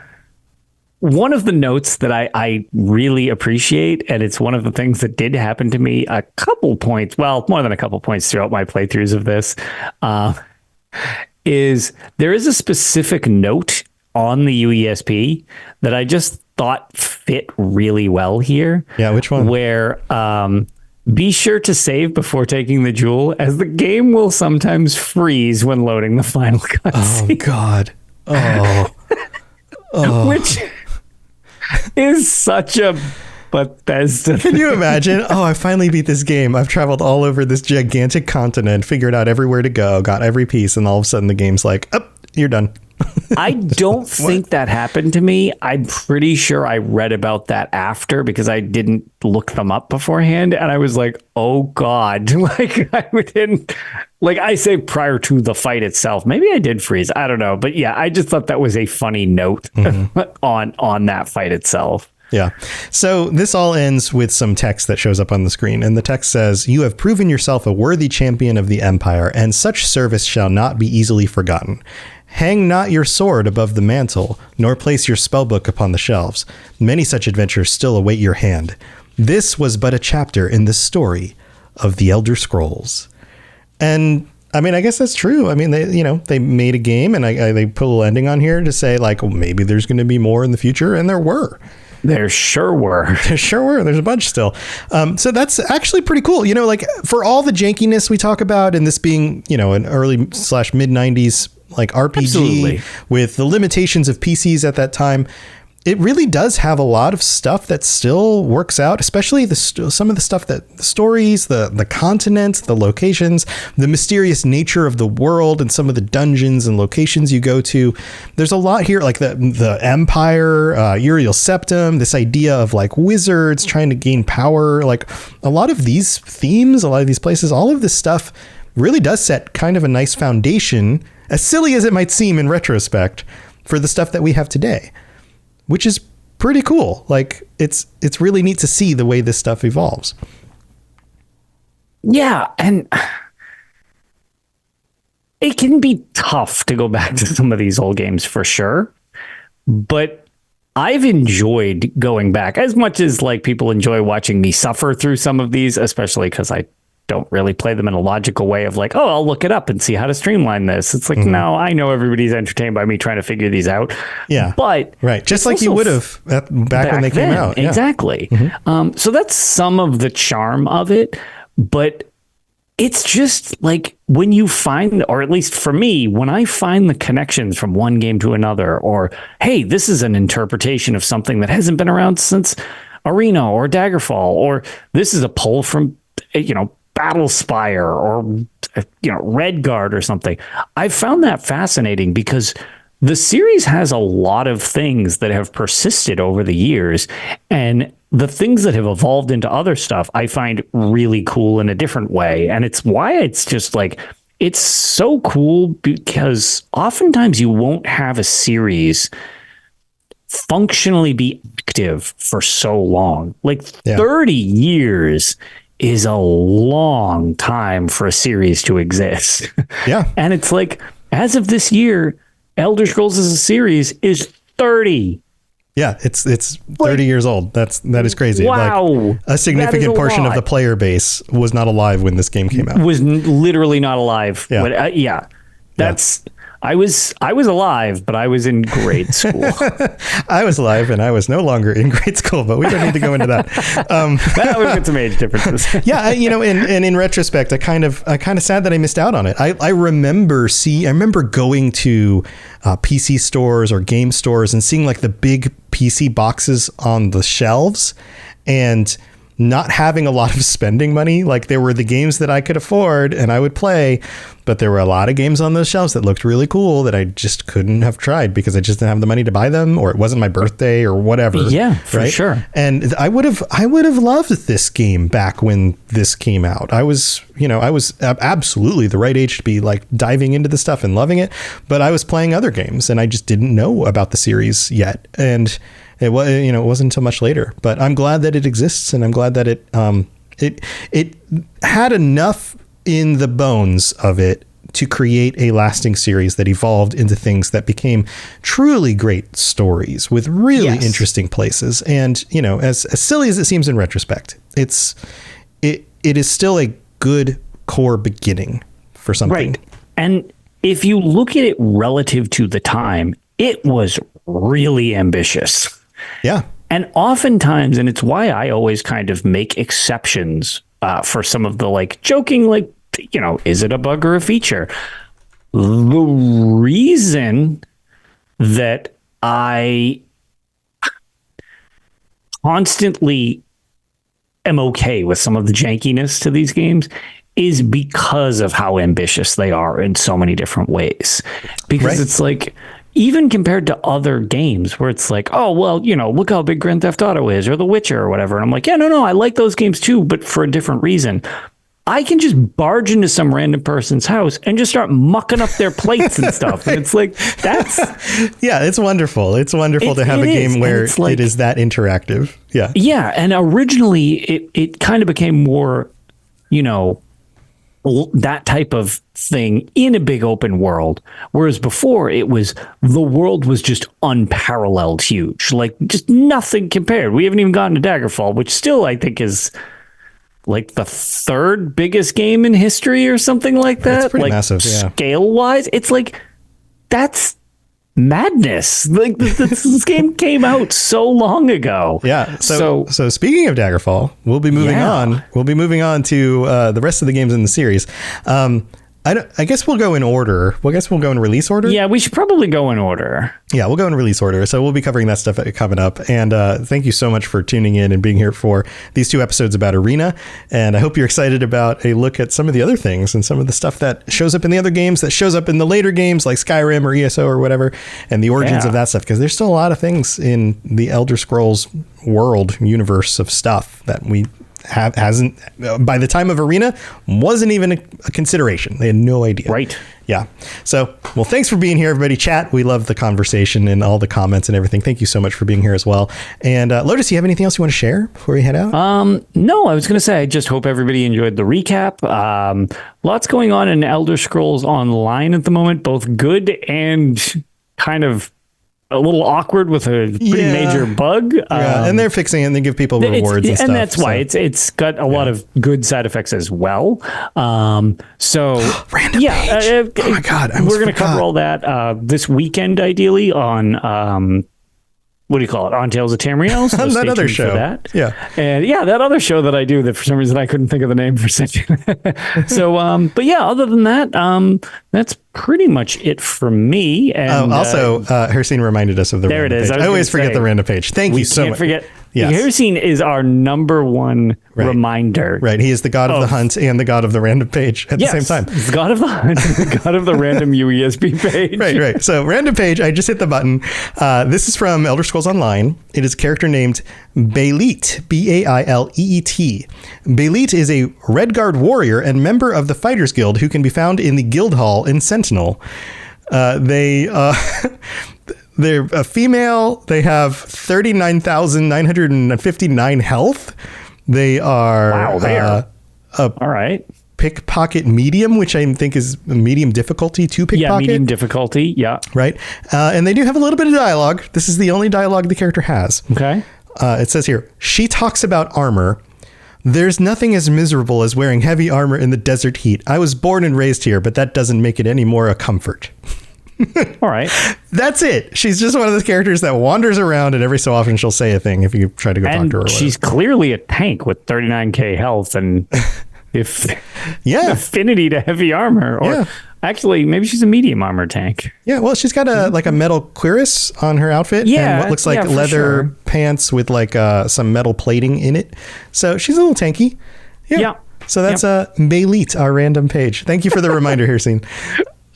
One of the notes that I really appreciate, and it's one of the things that did happen to me a couple points, well, more than a couple points throughout my playthroughs of this, is there is a specific note on the UESP that I just thought fit really well here. Yeah, which one? Where be sure to save before taking the jewel, as the game will sometimes freeze when loading the final cutscene. Oh, God. Oh. Which is such a Bethesda. Can you imagine? Oh, I finally beat this game. I've traveled all over this gigantic continent, figured out everywhere to go, got every piece, and all of a sudden the game's like, oh, you're done. I don't think that happened to me. I'm pretty sure I read about that after, because I didn't look them up beforehand, and I was like, oh God. Like, I didn't, like, I say prior to the fight itself, maybe I did freeze. I don't know. But yeah, I just thought that was a funny note on that fight itself. Yeah. So this all ends with some text that shows up on the screen. And the text says, "You have proven yourself a worthy champion of the Empire, and such service shall not be easily forgotten. Hang not your sword above the mantle, nor place your spellbook upon the shelves. Many such adventures still await your hand. This was but a chapter in the story of the Elder Scrolls." And I mean, I guess that's true. I mean, they made a game, and they put a little ending on here to say, like, well, maybe there's going to be more in the future, and there were. There sure were. There's a bunch still. So that's actually pretty cool. You know, like, for all the jankiness we talk about, and this being, an early / mid 90s like RPG, Absolutely, with the limitations of PCs at that time, it really does have a lot of stuff that still works out, especially some of the stuff the stories, the continents, the locations, the mysterious nature of the world, and some of the dungeons and locations you go to. There's a lot here, like the Empire, Uriel Septum, this idea of like wizards trying to gain power, like a lot of these themes, a lot of these places, all of this stuff really does set kind of a nice foundation, as silly as it might seem in retrospect, for the stuff that we have today. Which is pretty cool. Like, it's really neat to see the way this stuff evolves. Yeah, and it can be tough to go back to some of these old games for sure. But I've enjoyed going back as much as like people enjoy watching me suffer through some of these, especially because I don't really play them in a logical way of like, oh, I'll look it up and see how to streamline this. It's like, no, I know everybody's entertained by me trying to figure these out. Yeah. But right. Just like you would have back when they came out. Yeah. Exactly. Mm-hmm. So that's some of the charm of it. But it's just like when you find, or at least for me, when I find the connections from one game to another, or, hey, this is an interpretation of something that hasn't been around since Arena or Daggerfall, or this is a pull from, Battlespire or Redguard or something. I found that fascinating because the series has a lot of things that have persisted over the years, and the things that have evolved into other stuff I find really cool in a different way. And it's why it's just like, it's so cool, because oftentimes you won't have a series functionally be active for so long. Like 30 years is a long time for a series to exist. Yeah. And it's like, as of this year, Elder Scrolls as a series is 30. Yeah, it's 30 years old. That is crazy. Wow. Like, a significant portion of the player base was not alive when this game came out. Was literally not alive. Yeah. That's... I was alive, but I was in grade school. I was alive, and I was no longer in grade school, but we don't need to go into that. That would get some age differences. Yeah, and in retrospect, I kind of sad that I missed out on it. I remember going to PC stores or game stores and seeing like the big PC boxes on the shelves, and not having a lot of spending money. Like, there were the games that I could afford and I would play, but there were a lot of games on those shelves that looked really cool that I just couldn't have tried because I just didn't have the money to buy them, or it wasn't my birthday or whatever. Yeah, for sure. And I would have loved this game back when this came out. I was absolutely the right age to be like diving into the stuff and loving it, but I was playing other games and I just didn't know about the series yet. And it wasn't until much later, but I'm glad that it exists, and I'm glad that it had enough in the bones of it to create a lasting series that evolved into things that became truly great stories with really interesting places. And, as silly as it seems in retrospect, it is still a good core beginning for something. Right. And if you look at it relative to the time, it was really ambitious. Yeah. And oftentimes, and it's why I always kind of make exceptions for some of the like joking, like, is it a bug or a feature? The reason that I constantly am okay with some of the jankiness to these games is because of how ambitious they are in so many different ways. Because it's like, even compared to other games where it's like, oh, well, look how big Grand Theft Auto is, or The Witcher or whatever. And I'm like, yeah, no, I like those games too, but for a different reason. I can just barge into some random person's house and just start mucking up their plates and stuff. And it's like, that's... Yeah, it's wonderful. It's wonderful to have a game where it is that interactive. Yeah. Yeah, and originally it kind of became more, that type of thing in a big open world, whereas before the world was just unparalleled huge, like just nothing compared. We haven't even gotten to Daggerfall, which still I think is like the third biggest game in history or something like that. It's pretty massive, yeah. Scale wise, it's like, that's madness. Like this game came out so long ago. Yeah. So speaking of Daggerfall, we'll be moving on. We'll be moving on to the rest of the games in the series. I guess we'll go in order. I guess we'll go in release order. Yeah, we should probably go in order. Yeah, we'll go in release order. So we'll be covering that stuff coming up. And thank you so much for tuning in and being here for these 2 episodes about Arena. And I hope you're excited about a look at some of the other things and some of the stuff that shows up in the other games, that shows up in the later games like Skyrim or ESO or whatever, and the origins of that stuff. Because there's still a lot of things in the Elder Scrolls world universe of stuff that we hasn't by the time of Arena wasn't even a consideration. They had no idea. Right. Yeah. So, well, thanks for being here, everybody. Chat. We love the conversation and all the comments and everything. Thank you so much for being here as well. And Lotus, you have anything else you want to share before we head out? No, I was going to say, I just hope everybody enjoyed the recap. Lots going on in Elder Scrolls Online at the moment, both good and kind of a little awkward with a pretty major bug. And they're fixing it and they give people rewards and stuff. And that's why it's got a lot of good side effects as well. So Random page. Oh my God. We're going to cover all that this weekend, ideally, on what do you call it? On Tales of Tamriel. So that other show. That. Yeah. And that other show that I do that for some reason I couldn't think of the name for a second. So, but yeah, other than that, that's pretty much it for me. And also, Hircine reminded us of the random page. I always forget the random page. Thank you so much. Forget. Yes. Hircine is our number one reminder. Right. He is the god of the hunt and the god of the random page at the same time. He's the god of the hunt and the god of the random UESP page. Right. So random page, I just hit the button. This is from Elder Scrolls Online. It is a character named Baileet, Baileet. Baileet is a Redguard warrior and member of the Fighters Guild who can be found in the Guild Hall in Sentinel. They're a female. They have 39,959 health. They are all right. Pickpocket medium, which I think is medium difficulty to pickpocket. Yeah, medium difficulty. Yeah. Right. And they do have a little bit of dialogue. This is the only dialogue the character has. Okay. It says here, she talks about armor. There's nothing as miserable as wearing heavy armor in the desert heat. I was born and raised here, but that doesn't make it any more a comfort. All right. That's it. She's just one of those characters that wanders around, and every so often she'll say a thing if you try to go talk to her. She's clearly a tank with 39k health and affinity to heavy armor. Or actually, maybe she's a medium armor tank. Yeah, well, she's got a metal cuirass on her outfit. Yeah, and what looks like leather pants with like some metal plating in it. So she's a little tanky. Yeah. So that's Mayleet, our random page. Thank you for the reminder, Hircine.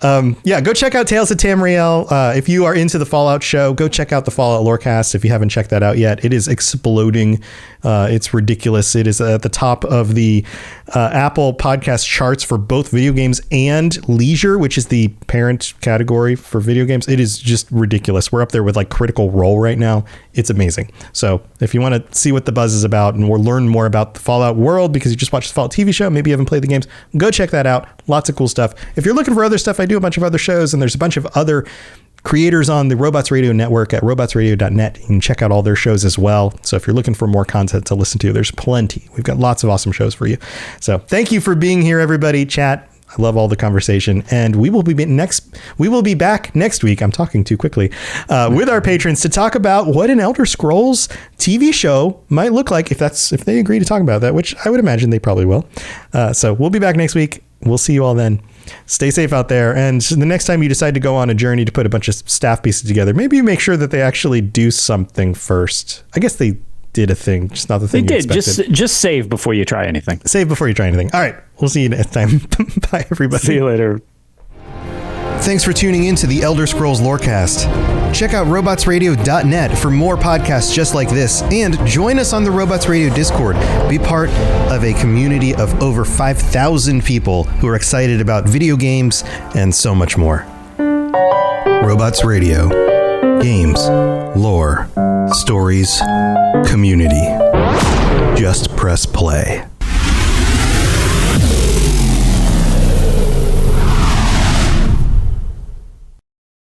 Go check out Tales of Tamriel. If you are into the Fallout show, go check out the Fallout Lorecast if you haven't checked that out yet. It is exploding. It's ridiculous. It is at the top of the Apple podcast charts for both video games and leisure, which is the parent category for video games. It is just ridiculous. We're up there with like Critical Role right now. It's amazing. So if you want to see what the buzz is about and we'll learn more about the Fallout world because you just watched the Fallout TV show, maybe you haven't played the games, go check that out. Lots of cool stuff. If you're looking for other stuff, I do a bunch of other shows, and there's a bunch of other creators on the Robots Radio Network at robotsradio.net. You can check out all their shows as well. So if you're looking for more content to listen to, there's plenty. We've got lots of awesome shows for you. So thank you for being here, everybody. Chat. I love all the conversation, and we will be back next week. I'm talking too quickly with our patrons to talk about what an Elder Scrolls TV show might look like if they agree to talk about that, which I would imagine they probably will. So we'll be back next week. We'll see you all then. Stay safe out there. And the next time you decide to go on a journey to put a bunch of staff pieces together, maybe you make sure that they actually do something first. I guess they did a thing, just not the thing you expected. Just save before you try anything. Save before you try anything. All right. We'll see you next time. Bye, everybody. See you later. Thanks for tuning in to the Elder Scrolls Lorecast. Check out robotsradio.net for more podcasts just like this, and join us on the Robots Radio Discord. Be part of a community of over 5,000 people who are excited about video games and so much more. Robots Radio. Games, lore, stories, community. Just press play.